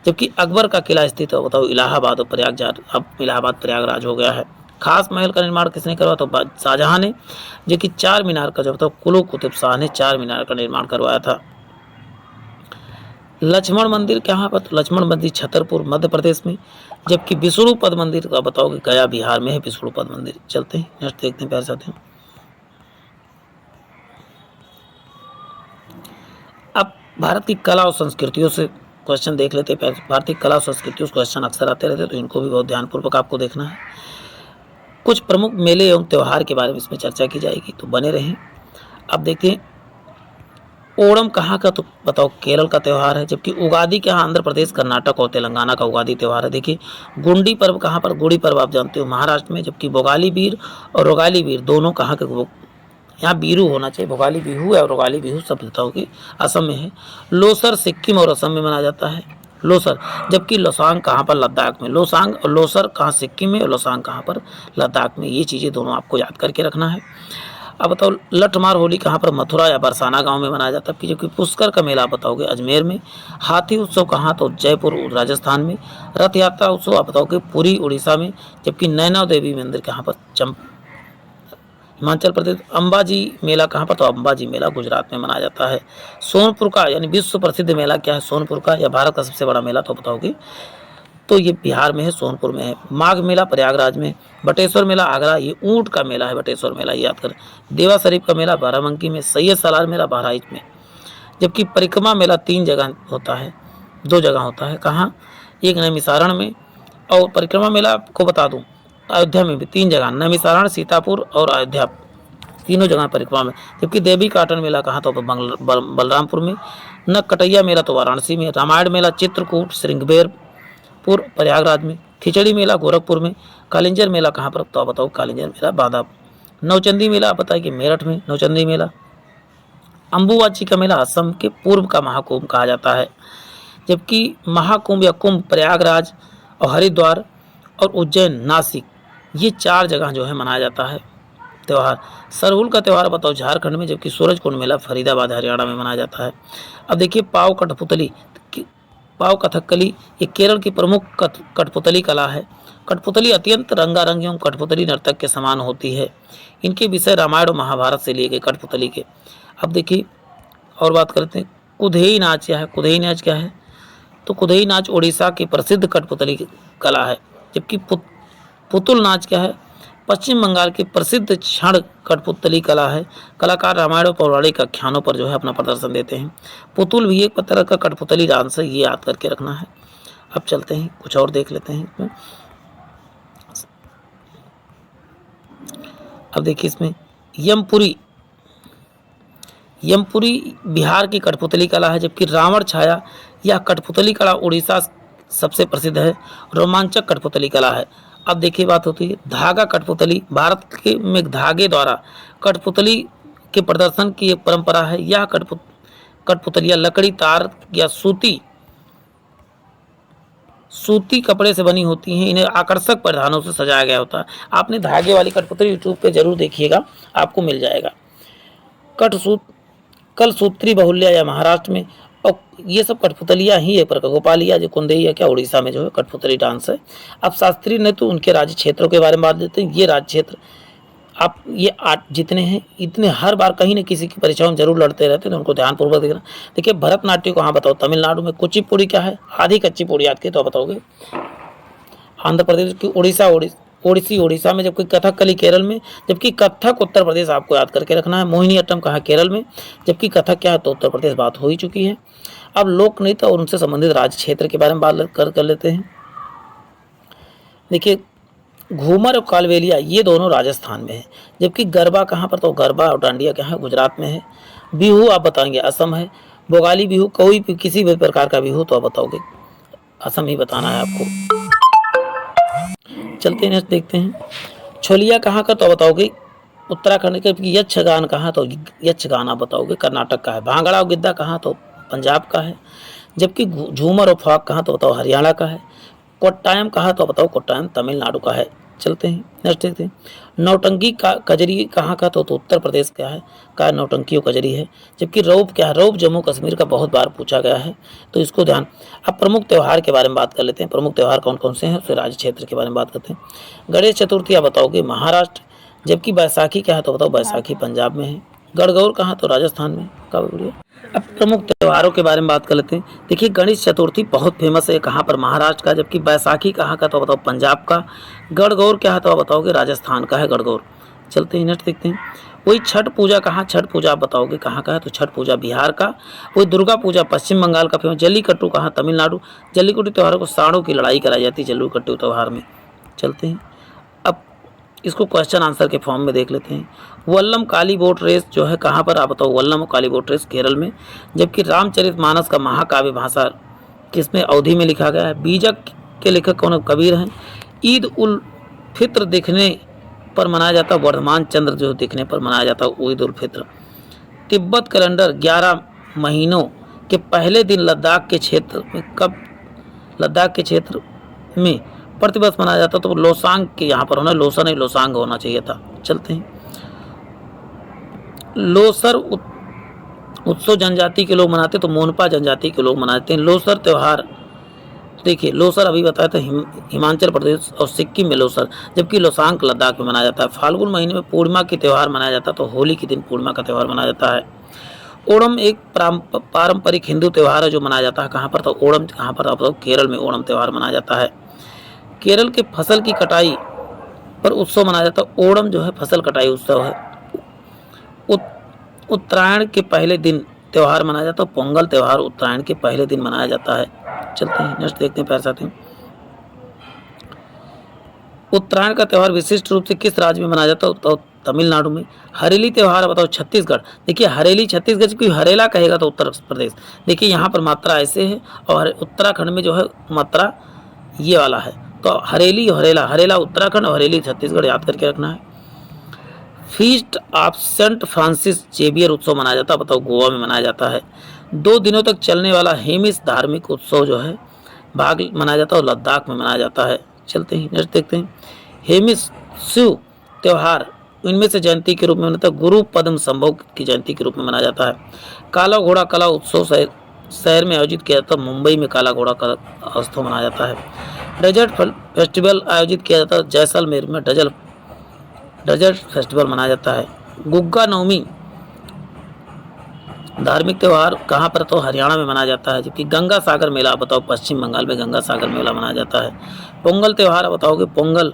Speaker 1: जबकि अकबर का किला स्थित है बताओ इलाहाबाद और प्रयागराज, अब इलाहाबाद प्रयागराज हो गया है। खास महल का निर्माण किसने करवाया, तो शाहजहां ने। जो कि चार मीनार का जो बताओ कुली कुतुब शाह ने चार मीनार का निर्माण करवाया था। लक्ष्मण मंदिर कहाँ पर, तो लक्ष्मण मंदिर छतरपुर मध्य प्रदेश में। जबकि विष्णुपद मंदिर का बताओगे गया बिहार में है विष्णुपद मंदिर। चलते हैं नेक्स्ट देखते हैं प्यारे साथियों। अब भारत की कला और संस्कृतियों से क्वेश्चन देख लेते हैं। भारतीय कला और संस्कृतियों से क्वेश्चन अक्सर आते रहते हैं, तो इनको भी बहुत ध्यानपूर्वक आपको देखना है। कुछ प्रमुख मेले एवं त्यौहार के बारे में इसमें चर्चा की जाएगी, तो बने रहें। अब देखते हैं ओणम कहाँ का, तो बताओ केरल का त्यौहार है। जबकि उगादी क्या आंध्र प्रदेश, कर्नाटक और तेलंगाना का उगादी त्यौहार है। देखिए गुंडी पर्व कहाँ पर, गुड़ी पर्व आप जानते हो महाराष्ट्र में। जबकि भोगाली बीर और रोगाली बीर दोनों कहाँ के, यहाँ बीरू होना चाहिए, भोगाली बिहू है और रोगाली बिहू सब बताओ कि असम में है। लोसर सिक्किम और असम में मनाया जाता है लोसर। जबकि लोसांग कहाँ पर, लद्दाख में। लोसांग और लोसर कहाँ सिक्किम में और लोसांग कहाँ पर, लद्दाख में। ये चीज़ें दोनों आपको याद करके रखना है। अब बताओ लठमार होली कहाँ पर, मथुरा या बरसाना गांव में मनाया जाता है। जबकि पुष्कर का मेला बताओगे अजमेर में। हाथी उत्सव कहाँ, तो जयपुर राजस्थान में। रथ यात्रा उत्सव आप बताओगे पुरी उड़ीसा में। जबकि नैना देवी मंदिर कहाँ पर, हिमाचल प्रदेश। अंबाजी मेला कहाँ पर, तो अंबाजी मेला गुजरात में मनाया जाता है। सोनपुर का यानी विश्व प्रसिद्ध मेला क्या है, सोनपुर का, या भारत का सबसे बड़ा मेला तो बताओगे, तो ये बिहार में है, सोनपुर में है। माघ मेला प्रयागराज में। बटेश्वर मेला आगरा, ये ऊंट का मेला है बटेश्वर मेला, याद करें। देवा शरीफ का मेला बाराबंकी में। सैयद सालार मेला बहराइच में। जबकि परिक्रमा मेला 3 जगह होता है, 2 जगह होता है। कहाँ, एक नैमिषारण में, और परिक्रमा मेला आपको बता दूँ अयोध्या में भी 3 जगह, नैमिषारण, सीतापुर और अयोध्या, तीनों जगह परिक्रमा में। जबकि देवी काटन मेला कहाँ, तो बलरामपुर में। नककटैया मेला तो वाराणसी में। रामायण मेला चित्रकूट श्रृंगबेरपुर प्रयागराज में। खिचड़ी मेला गोरखपुर में। कालिंजर मेला कहाँ पर, तो बताओ कालिंजर मेला बांदा। नौचंदी मेला आप बताइए कि मेरठ में नौचंदी मेला। अम्बुबाची का मेला असम के पूर्व का महाकुंभ कहा जाता है, जबकि महाकुंभ या कुंभ प्रयागराज और हरिद्वार और उज्जैन नासिक ये 4 जगह जो है मनाया जाता है त्यौहार। सरहुल का त्यौहार बताओ झारखंड में, जबकि सूरजकुंड मेला फरीदाबाद हरियाणा में मनाया जाता है। अब देखिए पाव कठपुतली, पाव कथकली ये केरल की प्रमुख कठपुतली कला है। कठपुतली अत्यंत रंगारंग एवं कठपुतली नर्तक के समान होती है। इनके विषय रामायण और महाभारत से लिए गए कठपुतली के। अब देखिए और बात करते हैं कुधेई नाच क्या है। कुधेई नाच क्या है तो कुधेई नाच उड़ीसा की प्रसिद्ध कठपुतली कला है, जबकि पुतुल नाच क्या है पश्चिम बंगाल की प्रसिद्ध क्षण कठपुतली कला है। कलाकार रामायण और पौराणिक आख्यानों पर जो है अपना प्रदर्शन देते हैं। पुतुल भी एक तरह का कठपुतली डांस है, ये याद करके रखना है। अब चलते हैं कुछ और देख लेते हैं। अब देखिए इसमें यमपुरी, यमपुरी बिहार की कठपुतली कला है, जबकि रावण छाया यह कठपुतली कला उड़ीसा सबसे प्रसिद्ध है। रोमांचक कठपुतली कला है। अब देखिए बात होती है धागा कठपुतली, भारत के में धागे द्वारा कठपुतली के प्रदर्शन की एक परंपरा है। यह कठपुतलियाँ लकड़ी, तार या सूती कपड़े से बनी होती हैं। इन्हें आकर्षक परिधानों से सजाया गया होता है। आपने धागे वाली कठपुतली यूट्यूब पे जरूर देखिएगा, आपको मिल जाएगा। कलसूत्री बहुल्य या महाराष्ट्र में, और ये सब कठपुतलियाँ ही है। पर गोपालिया जो कुंदेई है क्या उड़ीसा में जो है कठपुतली डांस है। अब शास्त्रीय नृत्य उनके राज्य क्षेत्रों के बारे में बात देते हैं। ये राज्य क्षेत्र आप ये 8 जितने हैं इतने हर बार कहीं न किसी की परीक्षाओं में जरूर लड़ते रहते हैं, तो उनको ध्यानपूर्वक देखना। देखिए भरतनाट्यम कहाँ बताओ तमिलनाडु में। कुचिपुड़ी क्या है आधी कच्ची पूड़ी याद की तो बताओगे आंध्र प्रदेश की। ओडिसी उड़ीसा में, जबकि कथकली केरल में, जबकि कथक उत्तर प्रदेश आपको याद करके रखना है। मोहिनी अट्टम कहाँ केरल में, जबकि कथक क्या है तो उत्तर प्रदेश बात हो ही चुकी है। अब लोक नृत्य और उनसे संबंधित राज्य क्षेत्र के बारे में बात कर लेते हैं। देखिए घूमर और कालबेलिया ये दोनों राजस्थान में है, जबकि गरबा कहाँ पर तो गरबा और डांडिया क्या है गुजरात में है। बिहू आप बताएंगे असम है। बोगाली बिहू कोई भी किसी भी प्रकार का बिहू तो आप बताओगे असम ही बताना है आपको। चलते हैं नेक्स्ट देखते हैं। छोलिया कहाँ का तो बताओगे उत्तराखंड के। यक्षगान कहाँ तो यक्षगान आप बताओगे कर्नाटक का है। भांगड़ा और गिद्दा कहाँ तो पंजाब का है, जबकि झूमर और फाग कहाँ तो बताओ हरियाणा का है। कोट्टायम कहाँ तो बताओ कोट्टायम तमिलनाडु का है। चलते हैं नेक्स्ट देखते हैं। नौटंकी का कजरी कहाँ का तो उत्तर प्रदेश का है का नौटंकी और कजरी है, जबकि रौब क्या है रौब जम्मू कश्मीर का बहुत बार पूछा गया है, तो इसको ध्यान। अब प्रमुख त्यौहार के बारे में बात कर लेते हैं। प्रमुख त्यौहार कौन कौन से हैं उसके राज्य क्षेत्र के बारे में बात करते हैं। गणेश चतुर्थी आप बताओगे महाराष्ट्र, जबकि बैसाखी क्या है तो बताओ बैसाखी पंजाब में है। गणगौर कहाँ तो राजस्थान में का बढ़िया। अब प्रमुख त्योहारों के बारे में बात कर लेते हैं। देखिए गणेश चतुर्थी बहुत फेमस है कहाँ पर महाराष्ट्र का, जबकि बैसाखी कहाँ का तो बताओ पंजाब का। गणगौर क्या है तो बताओगे राजस्थान का है गणगौर। चलते हैं नेक्स्ट देखते हैं। वही छठ पूजा कहाँ छठ पूजा आप बताओगे कहाँ का है तो छठ पूजा बिहार का। वही दुर्गा पूजा पश्चिम बंगाल का फेमस। जल्लीकट्टू कहाँ तमिलनाडु। जल्लीकट्टू त्यौहार को सांडों की लड़ाई कराई जाती है जल्लीकट्टू त्यौहार में। चलते हैं अब इसको क्वेश्चन आंसर के फॉर्म में देख लेते हैं। वल्लम काली बोट रेस जो है कहाँ पर आप बताओ वल्लम और काली बोट रेस केरल में, जबकि रामचरितमानस का महाकाव्य भाषा किसमें अवधि में लिखा गया है। बीजक के लेखक कौन कबीर हैं। ईद उल फित्र देखने पर मनाया जाता है, वर्धमान चंद्र जो देखने पर मनाया जाता है ईद उल फित्र। तिब्बत कैलेंडर 11 महीनों के पहले दिन लद्दाख के क्षेत्र में कब लद्दाख के क्षेत्र में प्रतिवर्ष मनाया जाता तो लोसांग के यहाँ पर होना लोसर नहीं लोसांग होना चाहिए था। चलते हैं लोसर उत्सव जनजाति के लोग मनाते तो मोनपा जनजाति के लोग मनाते हैं। लोसर त्यौहार देखिए लोसर अभी बताया था हिमाचल प्रदेश और सिक्किम में लोसर, जबकि लोसांग लद्दाख में मनाया जाता है। फाल्गुन महीने में पूर्णिमा की त्यौहार मनाया जाता है तो होली के दिन पूर्णिमा का त्यौहार मनाया जाता है। ओणम एक पारंपरिक हिंदू त्यौहार है जो मनाया जाता है कहाँ पर तो ओणम कहाँ पर आप केरल में ओणम त्यौहार मनाया जाता है। केरल के फसल की कटाई पर उत्सव मनाया जाता है। ओणम जो है फसल कटाई उत्सव है। उत्तरायण के पहले दिन त्यौहार मनाया जाता है। पोंगल त्यौहार उत्तरायण के पहले दिन मनाया जाता है। चलते हैं नेक्स्ट देखते हैं प्यारे साथियों। उत्तरायण का त्यौहार विशिष्ट रूप से किस राज्य में मनाया जाता है तो तमिलनाडु में। हरेली त्यौहार बताओ छत्तीसगढ़। देखिए हरेली छत्तीसगढ़ कोई हरेला कहेगा तो उत्तर प्रदेश। देखिए यहाँ पर मात्रा ऐसे है और उत्तराखंड में जो है मात्रा ये वाला है तो हरेली और हरेला। हरेला उत्तराखंड और हरेली छत्तीसगढ़ याद करके रखना है। Feast of Saint Francis Xavier उत्सव मनाया जाता है, बताओ गोवा में मनाया जाता है। 2 दिनों तक चलने वाला हेमिस धार्मिक उत्सव जो है भाग मनाया जाता है और लद्दाख में मनाया जाता है। चलते हैं नेक्स्ट देखते हैं। हेमिस शिव त्यौहार इनमें से जयंती के रूप में मनाता है, गुरु पद्म संभव की जयंती के रूप में मनाया जाता है। काला घोड़ा कला उत्सव शहर में आयोजित किया जाता है, मुंबई में काला घोड़ा कला उत्सव मनाया जाता है। डेजर्ट फेस्टिवल आयोजित किया जाता है, जैसलमेर में डेजर्ट फेस्टिवल मनाया जाता है। गुग्गा नवमी धार्मिक त्यौहार कहाँ पर, तो हरियाणा में मनाया जाता है। जबकि गंगा सागर मेला बताओ पश्चिम बंगाल में गंगा सागर मेला मनाया जाता है। पोंगल त्यौहार बताओगे, पोंगल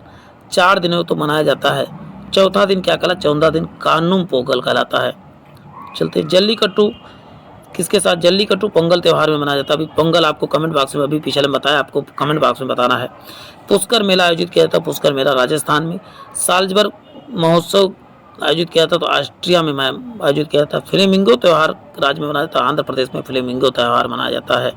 Speaker 1: 4 दिनों तो मनाया जाता है, चौथा दिन क्या कहलाता, 14 दिन कानुम पोंगल कहलाता है। चलते जल्लीकट्टू किसके साथ, जल्लीकट्टू पोंगल त्यौहार में मनाया जाता है। अभी पोंगल आपको कमेंट बॉक्स में, अभी पिछले में बताया, आपको कमेंट बॉक्स में बताना है। पुष्कर मेला आयोजित किया जाता है, पुष्कर मेला राजस्थान में। साल्जबर्ग महोत्सव आयोजित किया था तो ऑस्ट्रिया में आयोजित किया था। फ्लेमिंगो त्यौहार राज्य में मनाया जाता है, आंध्र प्रदेश में फ्लेमिंगो त्यौहार मनाया जाता है।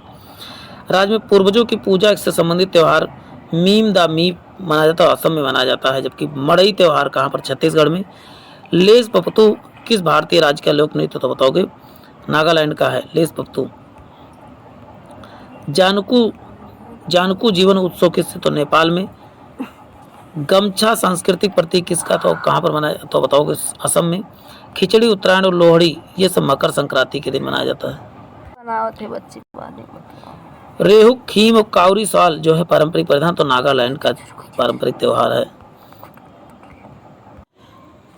Speaker 1: राज्य में पूर्वजों की पूजा से संबंधित त्यौहार मीम द मीप मनाया जाता है, असम में मनाया जाता है। जबकि मड़ई त्यौहार कहाँ पर, छत्तीसगढ़ में। लेस पपतू किस भारतीय राज्य का लोक नृत्य, तो बताओगे नागालैंड का है लेस पपतू। जानकू जीवन उत्सव किससे, तो नेपाल में। गमछा सांस्कृतिक प्रतीक किसका, तो कहाँ पर मनाया, तो बताओगे असम में। खिचड़ी उत्तरायण और लोहड़ी ये सब मकर संक्रांति के दिन मनाया जाता है। रेहू खीम और काउरी साल जो है पारंपरिक परिधान, तो नागालैंड का पारंपरिक त्यौहार है।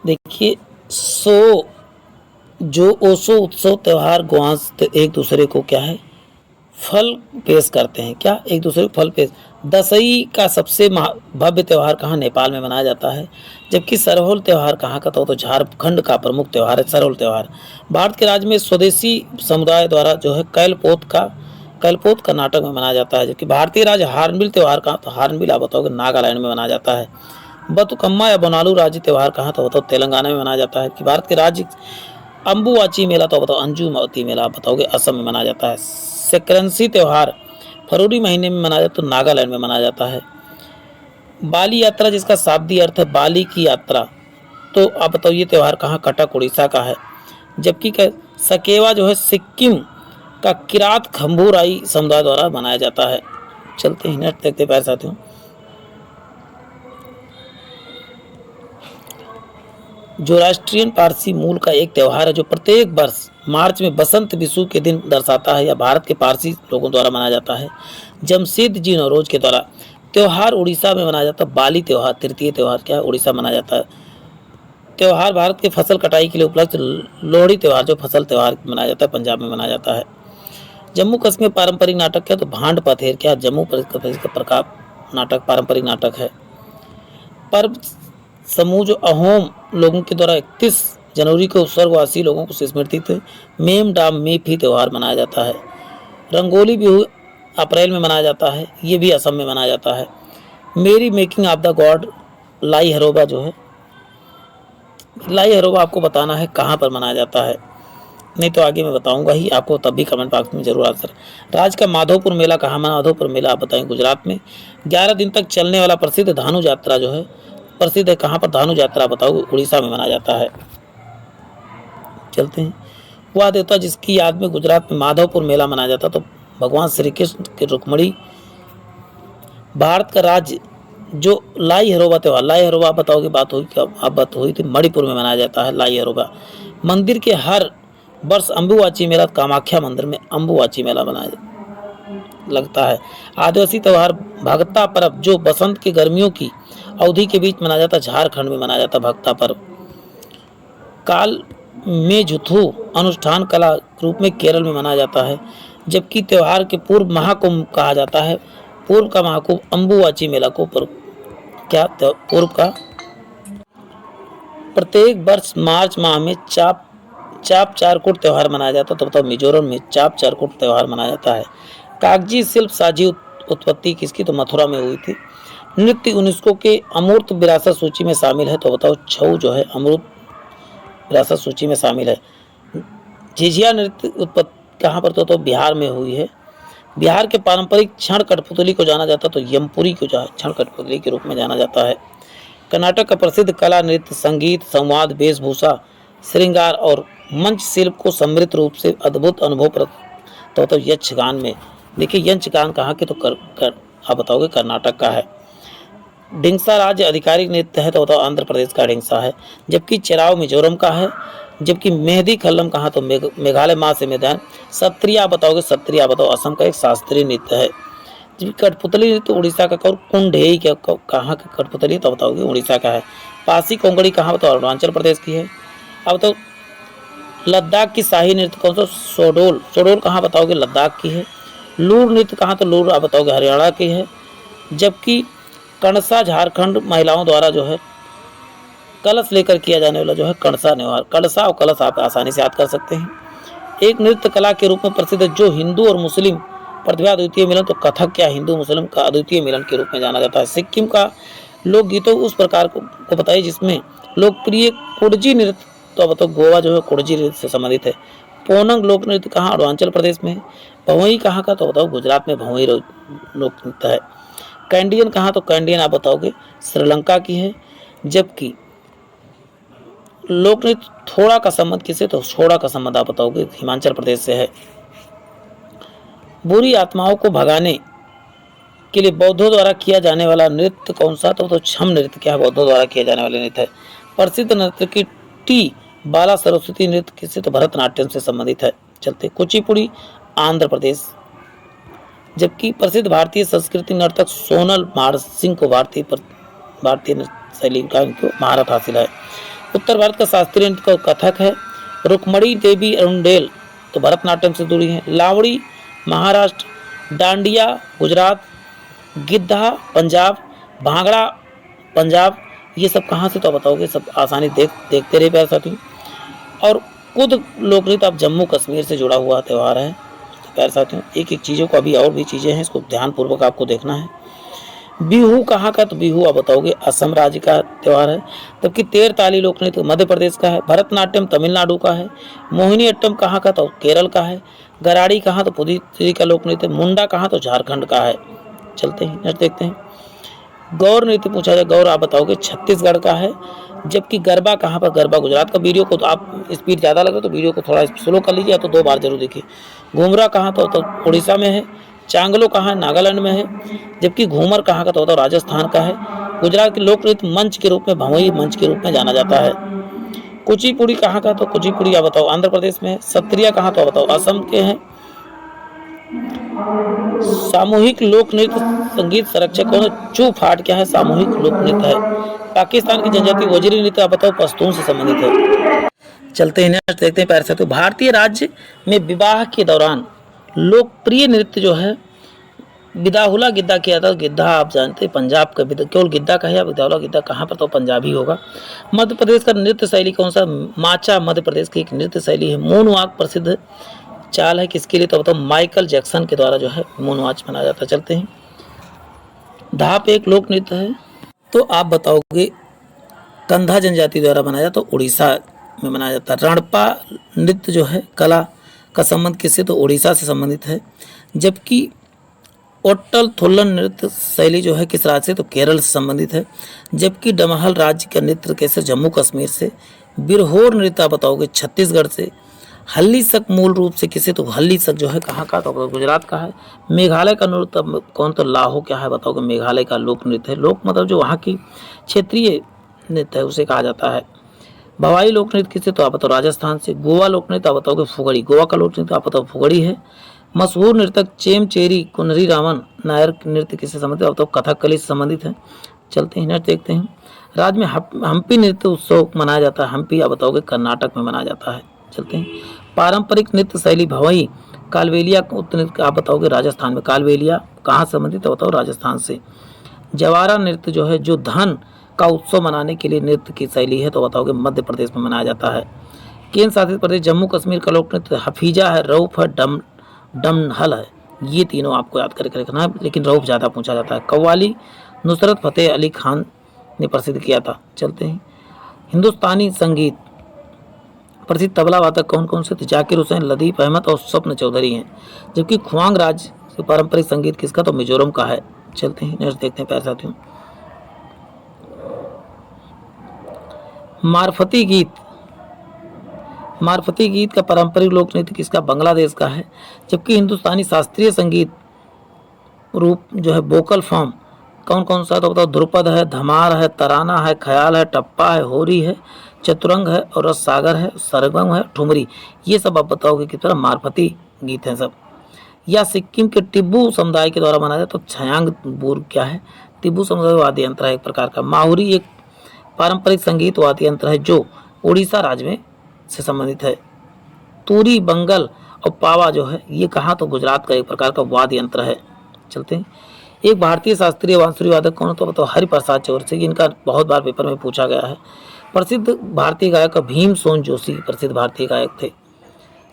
Speaker 1: देखिए ओशो उत्सव त्यौहार गुआंस एक दूसरे को क्या है, फल पेश करते हैं, क्या एक दूसरे को फल पेश। दशई का सबसे भव्य त्यौहार कहाँ, नेपाल में मनाया जाता है। जबकि सरहुल त्यौहार कहाँ का, तो झारखंड का प्रमुख त्यौहार है सरहुल त्यौहार। भारत के राज्य में स्वदेशी समुदाय द्वारा जो है कैलपोत का नाटक में मनाया जाता है। जबकि भारतीय राज्य हार्नबिल त्यौहार कहाँ, तो हार्नबिल आप बताओगे नागालैंड में मनाया जाता है। बतुकम्मा या बोनालू राज्य त्यौहार कहाँ, तो बताओ तेलंगाना में मनाया जाता है। कि भारत के राज्य अम्बुवाची मेला, तो बताओ अंजुमती मेला आप बताओगे असम में मनाया जाता है। संक्रांति त्यौहार फरवरी महीने में मनाया जाता है, तो नागालैंड में मनाया जाता है। बाली यात्रा जिसका शाब्दिक अर्थ है बाली की यात्रा, तो आप बताओ ये त्यौहार कहाँ, कटक उड़ीसा का है। जबकि सकेवा जो है सिक्किम का किरात खम्बूराई समुदाय द्वारा मनाया जाता है। चलते हैं नेक्स्ट देखते प्यारे साथियों। जो राष्ट्रीय पारसी मूल का एक त्यौहार है जो प्रत्येक वर्ष मार्च में बसंत विषु के दिन दर्शाता है या भारत के पारसी लोगों द्वारा मनाया जाता है। जमशेद जी नौरोज के द्वारा त्यौहार उड़ीसा में मनाया जाता है। बाली त्यौहार तृतीय त्यौहार क्या है, उड़ीसा मनाया जाता है। त्यौहार भारत के फसल कटाई के लिए उपलब्ध लोहड़ी त्यौहार जो फसल त्यौहार मनाया जाता है पंजाब में मनाया जाता है। जम्मू कश्मीर पारंपरिक नाटक क्या, तो भांड पथेर क्या, जम्मू कश्मीर का प्रकार नाटक पारंपरिक नाटक है। पर्व समूह जो अहोम लोगों के द्वारा 31 जनवरी को स्वर्गवासी लोगों को स्मृतित मेम डाम मीफ ही त्यौहार मनाया जाता है। रंगोली बिहू अप्रैल में मनाया जाता है, ये भी असम में मनाया जाता है। मेरी मेकिंग ऑफ द गॉड लाई हरोबा जो है, लाई हरोबा आपको बताना है कहाँ पर मनाया जाता है, नहीं तो आगे मैं बताऊंगा ही आपको, तब भी कमेंट बॉक्स में जरूर आंसर। राज्य का माधोपुर मेला कहाँ मना, माधोपुर मेला आप बताएं गुजरात में। 11 दिन तक चलने वाला प्रसिद्ध धानु यात्रा जो है प्रसिद्ध है कहाँ पर, धानु यात्रा बताओ उड़ीसा में मनाया जाता है। चलते हैं। वह देवता जिसकी याद में गुजरात में माधवपुर मेला मनाया जाता, तो भगवान श्री कृष्ण के रुक्मणी। भारत का राज्य जो लाई हरोबा त्यौहार, लाई हरोबा आप बताओगे, बात हुई क्या, अब बात हुई थी, मणिपुर में मनाया जाता है लाई हरोबा। मंदिर के हर वर्ष अम्बुवाची मेला कामाख्या मंदिर में अम्बुवाची मेला मनाया लगता है। आदिवासी त्यौहार भगता पर्व जो बसंत की गर्मियों की अवधि के बीच मनाया जाता है, झारखंड में मनाया जाता है भगता पर्व। काल में जुथू अनुष्ठान कला रूप में केरल में मनाया जाता है। जबकि त्यौहार के पूर्व महाकुंभ कहा जाता है, पूर्व का महाकुंभ अम्बुवाची मेला को पूर्व का। प्रत्येक वर्ष मार्च माह में चाप चारकोट त्यौहार मनाया जाता है, तो बताओ मिजोरम में चाप चारकोट त्यौहार मनाया जाता है। कागजी शिल्प साझी उत्पत्ति किसकी, तो मथुरा में हुई थी। नृत्य यूनेस्को के अमूर्त विरासत सूची में शामिल है, तो बताओ छऊ जो है अमूर्त विरासत सूची में शामिल है। झिझिया नृत्य उत्पत्ति कहाँ पर, तो बिहार में हुई है। बिहार के पारंपरिक क्षण कठपुतली को जाना जाता है, तो यमपुरी को क्षण कठपुतली के रूप में जाना जाता है। कर्नाटक का प्रसिद्ध कला, नृत्य, संगीत, संवाद, वेशभूषा, श्रृंगार और मंच शिल्प को समृद्ध रूप से अद्भुत अनुभव तो यक्षगान में। देखिए यक्षगान कहाँ के, तो आप बताओगे कर्नाटक का है। ढिंसा राज्य आधिकारिक नृत्य है, तो बताओ आंध्र प्रदेश का ढिंसा है। जबकि चेराव मिजोरम का है। जबकि मेहंदी खल्लम कहाँ, तो मेघालय माँ से मैदान। सत्रिया बताओगे, सत्रिया बताओ असम का एक शास्त्रीय नृत्य है। जबकि कठपुतली नृत्य उड़ीसा का, और कुंडेई कहाँ का कठपुतली, तो बताओगे उड़ीसा का है। पासी कोंकणी कहाँ, बताओ अरुणाचल प्रदेश की है। अब तो लद्दाख की शाही नृत्य कौन सा, सोडोल, सोडोल कहाँ बताओगे लद्दाख की है। लूर नृत्य कहाँ, तो लूर आप बताओगे हरियाणा की है। जबकि कणसा झारखंड महिलाओं द्वारा जो है कलश लेकर किया जाने वाला जो है कणसा नेवार, कलसा और कलश आप आसानी से याद कर सकते हैं। एक नृत्य कला के रूप में प्रसिद्ध है, जो हिंदू और मुस्लिम प्रतिभा अद्वितीय मिलन, तो कथक क्या हिंदू मुस्लिम का अद्वितीय मिलन के रूप में जाना जाता है। सिक्किम का लोकगीतों उस प्रकार को बताइए जिसमें लोकप्रिय कुडजी नृत्य, तो बताओ गोवा जो है कुडजी नृत्य से संबंधित है। पोनंग लोक नृत्य कहाँ, अरुणाचल प्रदेश में है। भवई कहाँ का, तो बताओ गुजरात में भवई लोक नृत्य है। कैंडियन कहाँ, तो कैंडियन आप बताओगे श्रीलंका की है। जबकि लोक नृत्य थोड़ा का संबंध किसे, तो छोड़ा का संबंध आप बताओगे हिमाचल प्रदेश से है। बुरी आत्माओं को भगाने के लिए बौद्धों द्वारा किया जाने वाला नृत्य कौन सा, तो छम नृत्य क्या है, बौद्धों द्वारा किया जाने वाला नृत्य है। प्रसिद्ध नृत्य की टी बाला सरस्वती नृत्य किससे, तो भरतनाट्यम से संबंधित है। चलते कुचिपुड़ी आंध्र प्रदेश। जबकि प्रसिद्ध भारतीय संस्कृति नर्तक सोनल सिंह को भारतीय शैली का इनको महारत हासिल है। उत्तर भारत का शास्त्रीय नृत्य कथक है। रुक्मणी देवी अरुंडेल तो भरतनाट्यम से जुड़ी है। लावड़ी महाराष्ट्र, डांडिया गुजरात, गिद्धा पंजाब, भांगड़ा पंजाब, ये सब कहाँ से, तो बताओगे सब आसानी देखते रहे प्यारे साथियों। और कुद लोक नृत्य अब जम्मू कश्मीर से जुड़ा हुआ त्यौहार है। तो प्यारे साथियों एक एक चीज़ों को, अभी और भी चीज़ें हैं, इसको ध्यानपूर्वक आपको देखना है। बिहू कहाँ का, तो बिहू आप बताओगे असम राज्य का त्यौहार है। जबकि तेर ताली लोक नृत्य मध्य प्रदेश का है। भरतनाट्यम तमिलनाडु का है। मोहिनी अट्टम कहाँ का, तो केरल का है। गराड़ी कहाँ, तो पुदुचेरी का लोक नृत्य। मुंडा कहाँ, तो झारखंड का है। चलते हैं नेक्स्ट देखते हैं। गौर नृत्य पूछा जाए, गौर आप बताओगे छत्तीसगढ़ का है। जबकि गरबा कहाँ पर, गरबा गुजरात का। वीडियो को तो आप स्पीड ज़्यादा लगे तो वीडियो को थोड़ा स्लो कर लीजिए, या तो 2 बार जरूर देखिए। घूमरा कहाँ, तो उड़ीसा में है। चांगलो कहाँ है, नागालैंड में है। जबकि घूमर कहाँ का, तो राजस्थान का है। गुजरात के लोक नृत्य मंच के रूप में भंवई मंच के रूप में जाना जाता है। कुचिपुड़ी कहाँ का, तो कुचिपुड़ी आप बताओ आंध्र प्रदेश में है। सत्रिया कहाँ, तो बताओ असम के हैं। सामूहिक लोक नृत्य संगीत संरक्षक कौन है, चू फाट क्या है, सामूहिक लोक नृत्य है। पाकिस्तान की जनजाति वजीरी नृत्य आप बताओ पश्तून से संबंधित है। चलते हैं नेक्स्ट देखते हैं प्यारे साथियों। भारतीय राज्य में विवाह के दौरान लोकप्रिय नृत्य जो है विदाहुला गिद्धा किया था। गिद्धा आप जानते हैं पंजाब का, केवल गिद्धा का है, विदाहुला गिद्धा कहाँ पर, तो पंजाबी होगा। मध्य प्रदेश का नृत्य शैली कौन सा, माचा मध्य प्रदेश की एक नृत्य शैली है। मून वॉक प्रसिद्ध चाल है किसके लिए, तो बताओ माइकल जैक्सन के द्वारा जो है मून वॉच बनाया जाता है। चलते हैं। धाप एक लोक नृत्य है, तो आप बताओगे कंधा जनजाति द्वारा बनाया, तो उड़ीसा में बनाया जाता है। रणपा नृत्य जो है कला का संबंध किससे, तो उड़ीसा से संबंधित है। जबकि ओट्टल थुल्लन नृत्य शैली जो है किस राज्य से, तो केरल से संबंधित है। जबकि डमहल राज्य का नृत्य कैसे, जम्मू कश्मीर से। बिरहोर नृत्य आप बताओगे छत्तीसगढ़ से। हल्ली सक मूल रूप से किसे, तो हल्ली सक जो है कहाँ का, तो गुजरात का है। मेघालय का नृत्य कौन, तो लाहो क्या है बताओगे, मेघालय का लोक नृत्य है। लोक मतलब जो वहाँ की क्षेत्रीय नृत्य है उसे कहा जाता है। भवाई लोक नृत्य किसे, तो आप बताओ राजस्थान से। गोवा लोक नृत्य आप बताओगे फुगड़ी, गोवा का लोक नृत्य आप बताओ फुगड़ी है। मशहूर नृतक चेमचेरी कुनरी रामन नायर नृत्य किससे संबंधित, आप तो कथकली से संबंधित है। चलते हैं नेक्स्ट देखते हैं। राज्य में हम्पी नृत्य उत्सव मनाया जाता है। हम्पी आप बताओगे कर्नाटक में मनाया जाता है। चलते हैं। पारंपरिक नृत्य शैली भवई कालबेलिया नृत्य आप बताओगे राजस्थान में। कालबेलिया कहाँ संबंधित है बताओ, राजस्थान से। जवारा नृत्य जो है जो धन का उत्सव मनाने के लिए नृत्य की शैली है, तो बताओगे मध्य प्रदेश में मनाया जाता है। केंद्र शासित प्रदेश जम्मू कश्मीर का लोक नृत्य हफीजा है, रऊफ है, डमहल है। ये तीनों आपको याद करके रखना है, लेकिन रऊफ ज़्यादा पूछा जाता है। कव्वाली नुसरत फतेह अली खान ने प्रसिद्ध किया था। चलते हैं। हिंदुस्तानी संगीत प्रसिद्ध तबला वादक कौन कौन से थे, जाकिर हुसैन, लतीफ़ अहमद और स्वप्न चौधरी हैं। जबकि ख्वांग राज्य से पारंपरिक संगीत किसका, तो मिजोरम का है। चलते हैं नेक्स्ट देखते हैं प्यारे साथियों। मारफती गीत, मारफती गीत का पारंपरिक लोक नृत्य किसका? बांग्लादेश का है। जबकि हिंदुस्तानी शास्त्रीय संगीत रूप जो है वोकल फॉर्म कौन कौन सा? तो बताओ, ध्रुपद है, धमार है, तराना है, ख्याल है, टप्पा है, होरी है, चतुरंग है और रस सागर है, सरगम है, ठुमरी। ये सब आप बताओगे किस तरह? मारफती गीत है सब। या सिक्किम के टिब्बू समुदाय के द्वारा बनाया जाए तो छयांग बुर क्या है? टिब्बू समुदाय वाद्य यंत्र है एक प्रकार का। माहुरी एक पारंपरिक संगीत वाद्य यंत्र है जो उड़ीसा राज्य में से संबंधित है। तूरी, बंगल और पावा जो है ये कहाँ? तो गुजरात का एक प्रकार का वाद्य यंत्र है। चलते हैं। एक भारतीय शास्त्रीय बांसुरी वादक कौन? तो बताओ, हरिप्रसाद चौरसिया। इनका बहुत बार पेपर में पूछा गया है। प्रसिद्ध भारतीय गायक भीम सोन जोशी प्रसिद्ध भारतीय गायक थे।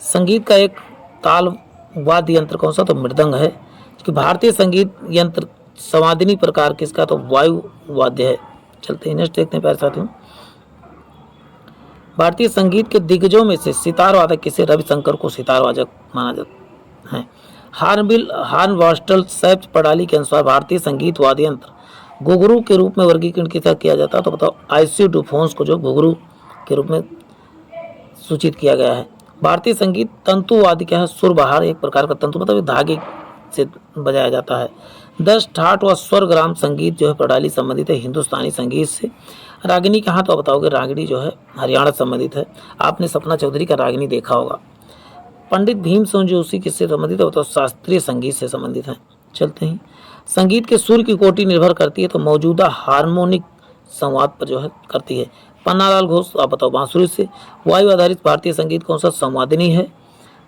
Speaker 1: संगीत का एक ताल वाद्य यंत्र कौन सा? तो मृदंग है। कि भारतीय संगीत यंत्र संवादिनी प्रकार किसका? तो वायु वाद्य है। चलते हैं, नेक्स्ट देखते हैं प्यारे साथियों। भारतीय संगीत के दिग्गजों में से सितार वादक किसे? रविशंकर को सितार वादक माना जाता है। हार्नबिल हार्नवास्टल सैप्स प्रणाली के अनुसार भारतीय संगीत वाद्य यंत्र घुंघरू के रूप में वर्गीकरण किसका किया जाता है? तो बताओ, आइसोडोफोन्स को जो घुंघरू के रूप में सूचित किया गया है। भारतीय संगीत तंतुवाद्य क्या है? सुरबहार एक प्रकार का तंतु, मतलब धागे से बजाया जाता है। 10 ठाट व स्वरग्राम संगीत जो है प्रणाली संबंधित है हिंदुस्तानी संगीत से। रागिनी कहाँ? तो बताओगे, रागिनी जो है हरियाणा संबंधित है। आपने सपना चौधरी का रागिनी देखा होगा। पंडित भीमसेन जोशी किससे संबंधित है? तो शास्त्रीय संगीत से संबंधित है। चलते हैं। संगीत के सुर की कोटि निर्भर करती है तो मौजूदा हार्मोनिक संवाद पर जो है करती है। पन्नालाल घोष आप बताओ, बांसुरी से। वायु आधारित भारतीय संगीत कौन सा? संवादिनी है।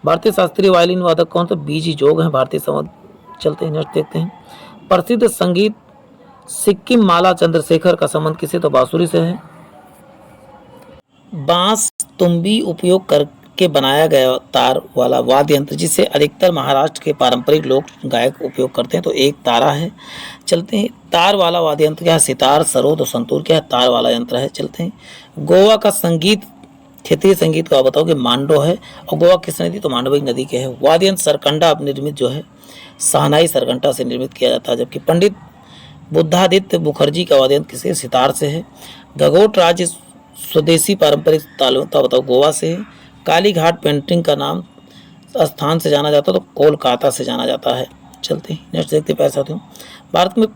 Speaker 1: भारतीय शास्त्रीय वायलिन वादक कौन सा? बीजी जोग है भारतीय संवाद। चलते हैं, नेक्स्ट देखते हैं। प्रसिद्ध संगीत सिक्किम माला चंद्रशेखर का संबंध किससे? तो बांसुरी से है। बांस तुम्बी उपयोग करके बनाया गया तार वाला वाद्य यंत्र जिसे अधिकतर महाराष्ट्र के पारंपरिक लोक गायक उपयोग करते हैं तो एक तारा है। चलते हैं। तार वाला वाद्य यंत्र क्या है? सितार, सरोद और संतूर क्या है? तार वाला यंत्र है। चलते हैं। गोवा का संगीत क्षेत्रीय संगीत का बताओ कि मांडो है। और गोवा किस नदी? तो मांडवी नदी के है। वाद्य यंत्र सरकंडा निर्मित जो है शहनाई सरकंडा से निर्मित किया जाता है। जबकि पंडित बुद्धादित्य मुखर्जी का वाद्य यंत्र किसे? सितार से है। गगोट राज्य स्वदेशी पारंपरिक तालों का बताओ, गोवा से है। काली घाट पेंटिंग का नाम स्थान से जाना जाता है तो कोलकाता से जाना जाता है। चलते हैं, नेक्स्ट देखते हैं प्यारे साथियों। भारत में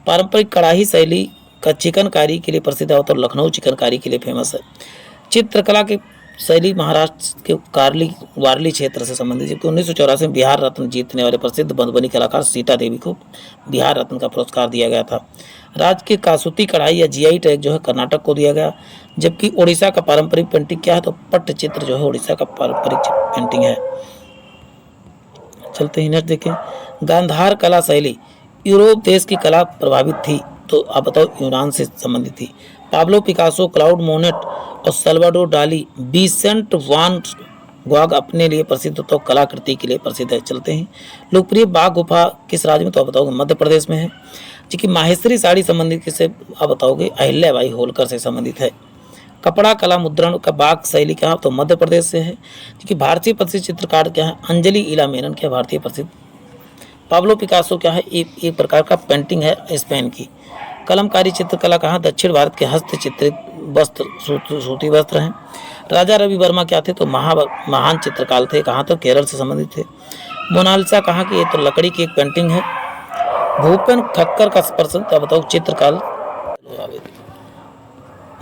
Speaker 1: पारंपरिक कढ़ाई शैली का चिकनकारी के लिए प्रसिद्ध है तो लखनऊ चिकनकारी के लिए फेमस है। चित्रकला की शैली महाराष्ट्र के वारली क्षेत्र से संबंधित। जबकि 1984 में बिहार रत्न जीतने वाले प्रसिद्ध मधुबनी कलाकार सीता देवी को बिहार रत्न का पुरस्कार दिया गया था। राज्य की कासूती कढ़ाई या जीआई टैग जो है कर्नाटक को दिया गया। जबकि उड़ीसा का पारंपरिक पेंटिंग क्या है? तो पट्टचित्र जो है उड़ीसा का पारंपरिक पेंटिंग है। चलते हैं, नेक्स्ट देखें। गांधार कला शैली यूरोप देश की कला प्रभावित थी तो आप बताओ, यूनान से संबंधित थी। पाब्लो पिकासो, क्लाउड मोनेट और सल्वाडोर डाली, विसेंट वान गॉग अपने लिए प्रसिद्ध तो कलाकृति के लिए प्रसिद्ध है। चलते हैं। लोकप्रिय बाघ गुफा किस राज्य में? तो आप बताओगे मध्य प्रदेश में है। जी माहेश्वरी साड़ी संबंधित किससे? आप बताओगे अहिल्याबाई होलकर से संबंधित है। कपड़ा कला मुद्रण का बाघ शैली क्या? तो मध्य प्रदेश से है। क्योंकि भारतीय प्रसिद्ध चित्रकार क्या है? अंजलि इला मेनन क्या भारतीय प्रसिद्ध। पाब्लो पिकासो क्या है? एक प्रकार का पेंटिंग है स्पेन की। कलमकारी चित्रकला कहाँ? दक्षिण भारत के हस्तचित्रित वस्त्र सूती वस्त्र हैं। राजा रवि वर्मा क्या थे? तो महान चित्रकार थे। कहाँ? तो केरल से संबंधित थे। मोनालिसा कहाँ की? ये तो लकड़ी की एक पेंटिंग है। भूपेन ठक्कर का प्रसिद्ध बताओ चित्रकार।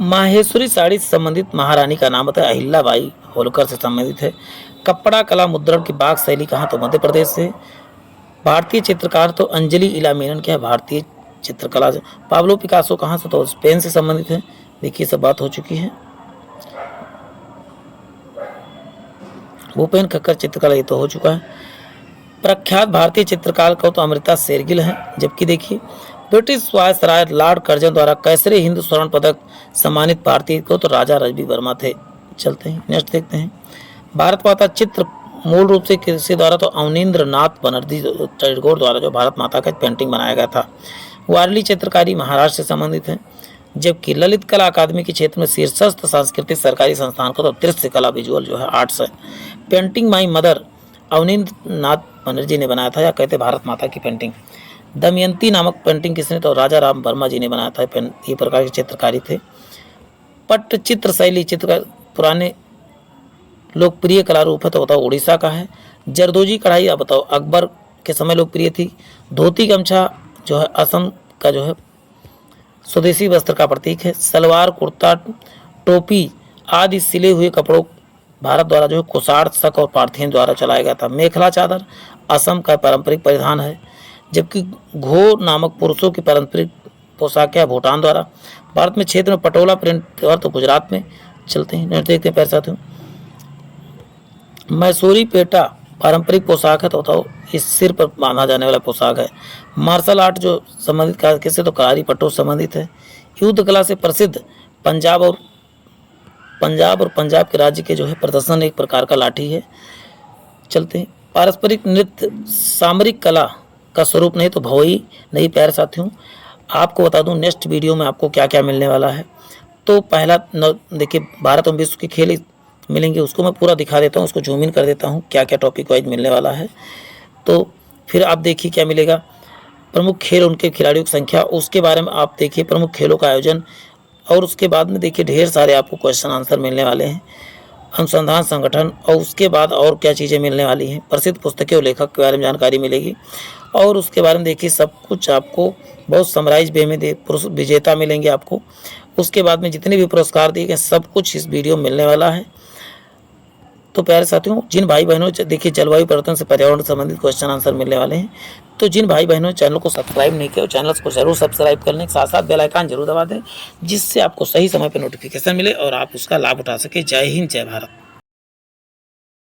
Speaker 1: माहेश्वरी साड़ी से संबंधित महारानी का नाम बताया अहिल्याबाई होलकर से संबंधित है। कपड़ा कला मुद्रण की बाघ शैली कहाँ? तो मध्य प्रदेश से। भारतीय चित्रकार तो अंजलि इला मेनन क्या है? भारतीय चित्रकला। पाब्लो पिकासो कहाँ से? तो स्पेन से संबंधित है। देखिए सब बात हो चुकी है। भूपेन ठक्कर चित्रकला ये तो हो चुका है। प्रख्यात भारतीय चित्रकार को तो अमृता शेरगिल है। जबकि देखिए ब्रिटिश वायसराय लॉर्ड कर्जन द्वारा कैसरे हिंद स्वर्ण पदक सम्मानित भारतीय को तो राजा रवि वर्मा थे। चलते हैं, नेक्स्ट देखते हैं। भारत माता चित्र मूल रूप से किसी द्वारा? तो अवनींद्र नाथ बनर्जी टैगोर द्वारा जो भारत माता का पेंटिंग बनाया गया था। वारली चित्रकारी महाराष्ट्र से संबंधित है। जबकि ललित कला अकादमी के क्षेत्र में शीर्षस्थ सांस्कृतिक सरकारी संस्थान को तो दृश्य कला विजुअल जो है आर्ट्स है। पेंटिंग माई मदर अवनींद्र नाथ बनर्जी ने बनाया था या कहते भारत माता की पेंटिंग। दमयंती नामक पेंटिंग किसने? तो राजा राम वर्मा जी ने बनाया था। ये प्रकार की चित्रकारी थे। पट्टचित्र शैली चित्र का पुराने लोकप्रिय कला रूप है, तो बताओ उड़ीसा का है। जरदोजी कढ़ाई आप बताओ अकबर के समय लोकप्रिय थी। धोती गमछा जो है असम का जो है स्वदेशी वस्त्र का प्रतीक है। सलवार कुर्ता टोपी आदि सिले हुए कपड़ों भारत द्वारा जो है कुषाण शक और पार्थियन द्वारा चलाया गया था। मेखला चादर असम का पारंपरिक परिधान है, जबकि घो नामक पुरुषों की पारंपरिक पोशाक है भूटान द्वारा। भारत में क्षेत्र में पटोला प्रिंट त्योहार तो गुजरात में चलते हैं। नेक्स्ट देखते हैं प्यारे साथियों, मैसूरी पेटा पारंपरिक पोशाक है, तो बताओ इस सिर पर बांधा जाने वाला पोशाक है। मार्शल आर्ट जो संबंधित किससे, तो करारी पट्टो संबंधित है। युद्ध कला से प्रसिद्ध पंजाब और पंजाब के राज्य के जो है प्रदर्शन एक प्रकार का लाठी है। चलते हैं पारंपरिक नृत्य सामरिक कला का स्वरूप नहीं तो भवई नहीं। प्यारे साथियों आपको बता दूं नेक्स्ट वीडियो में आपको क्या क्या मिलने वाला है। तो पहला देखिए भारत और विश्व के खेल मिलेंगे, उसको मैं पूरा दिखा देता हूँ, उसको जूम इन कर देता हूँ क्या क्या टॉपिक वाइज मिलने वाला है। तो फिर आप देखिए क्या मिलेगा, प्रमुख खेल उनके खिलाड़ियों की संख्या, उसके बारे में आप देखिए प्रमुख खेलों का आयोजन, और उसके बाद में देखिए ढेर सारे आपको क्वेश्चन आंसर मिलने वाले हैं। अनुसंधान संगठन और उसके बाद और क्या चीज़ें मिलने वाली हैं, प्रसिद्ध पुस्तकें और लेखक के बारे में जानकारी मिलेगी, और उसके बारे में देखिए सब कुछ आपको बहुत समराइज वे में विजेता मिलेंगे आपको। उसके बाद में जितने भी पुरस्कार दिए गए सब कुछ इस वीडियो में मिलने वाला है। तो प्यारे साथियों जिन भाई बहनों देखिए जलवायु परिवर्तन से पर्यावरण संबंधित क्वेश्चन आंसर मिलने वाले हैं, तो जिन भाई बहनों चैनल को सब्सक्राइब नहीं किया चैनल को जरूर सब्सक्राइब करने के साथ साथ बेल आइकन जरूर दबा दें, जिससे आपको सही समय पर नोटिफिकेशन मिले और आप उसका लाभ उठा सके। जय हिंद जय भारत।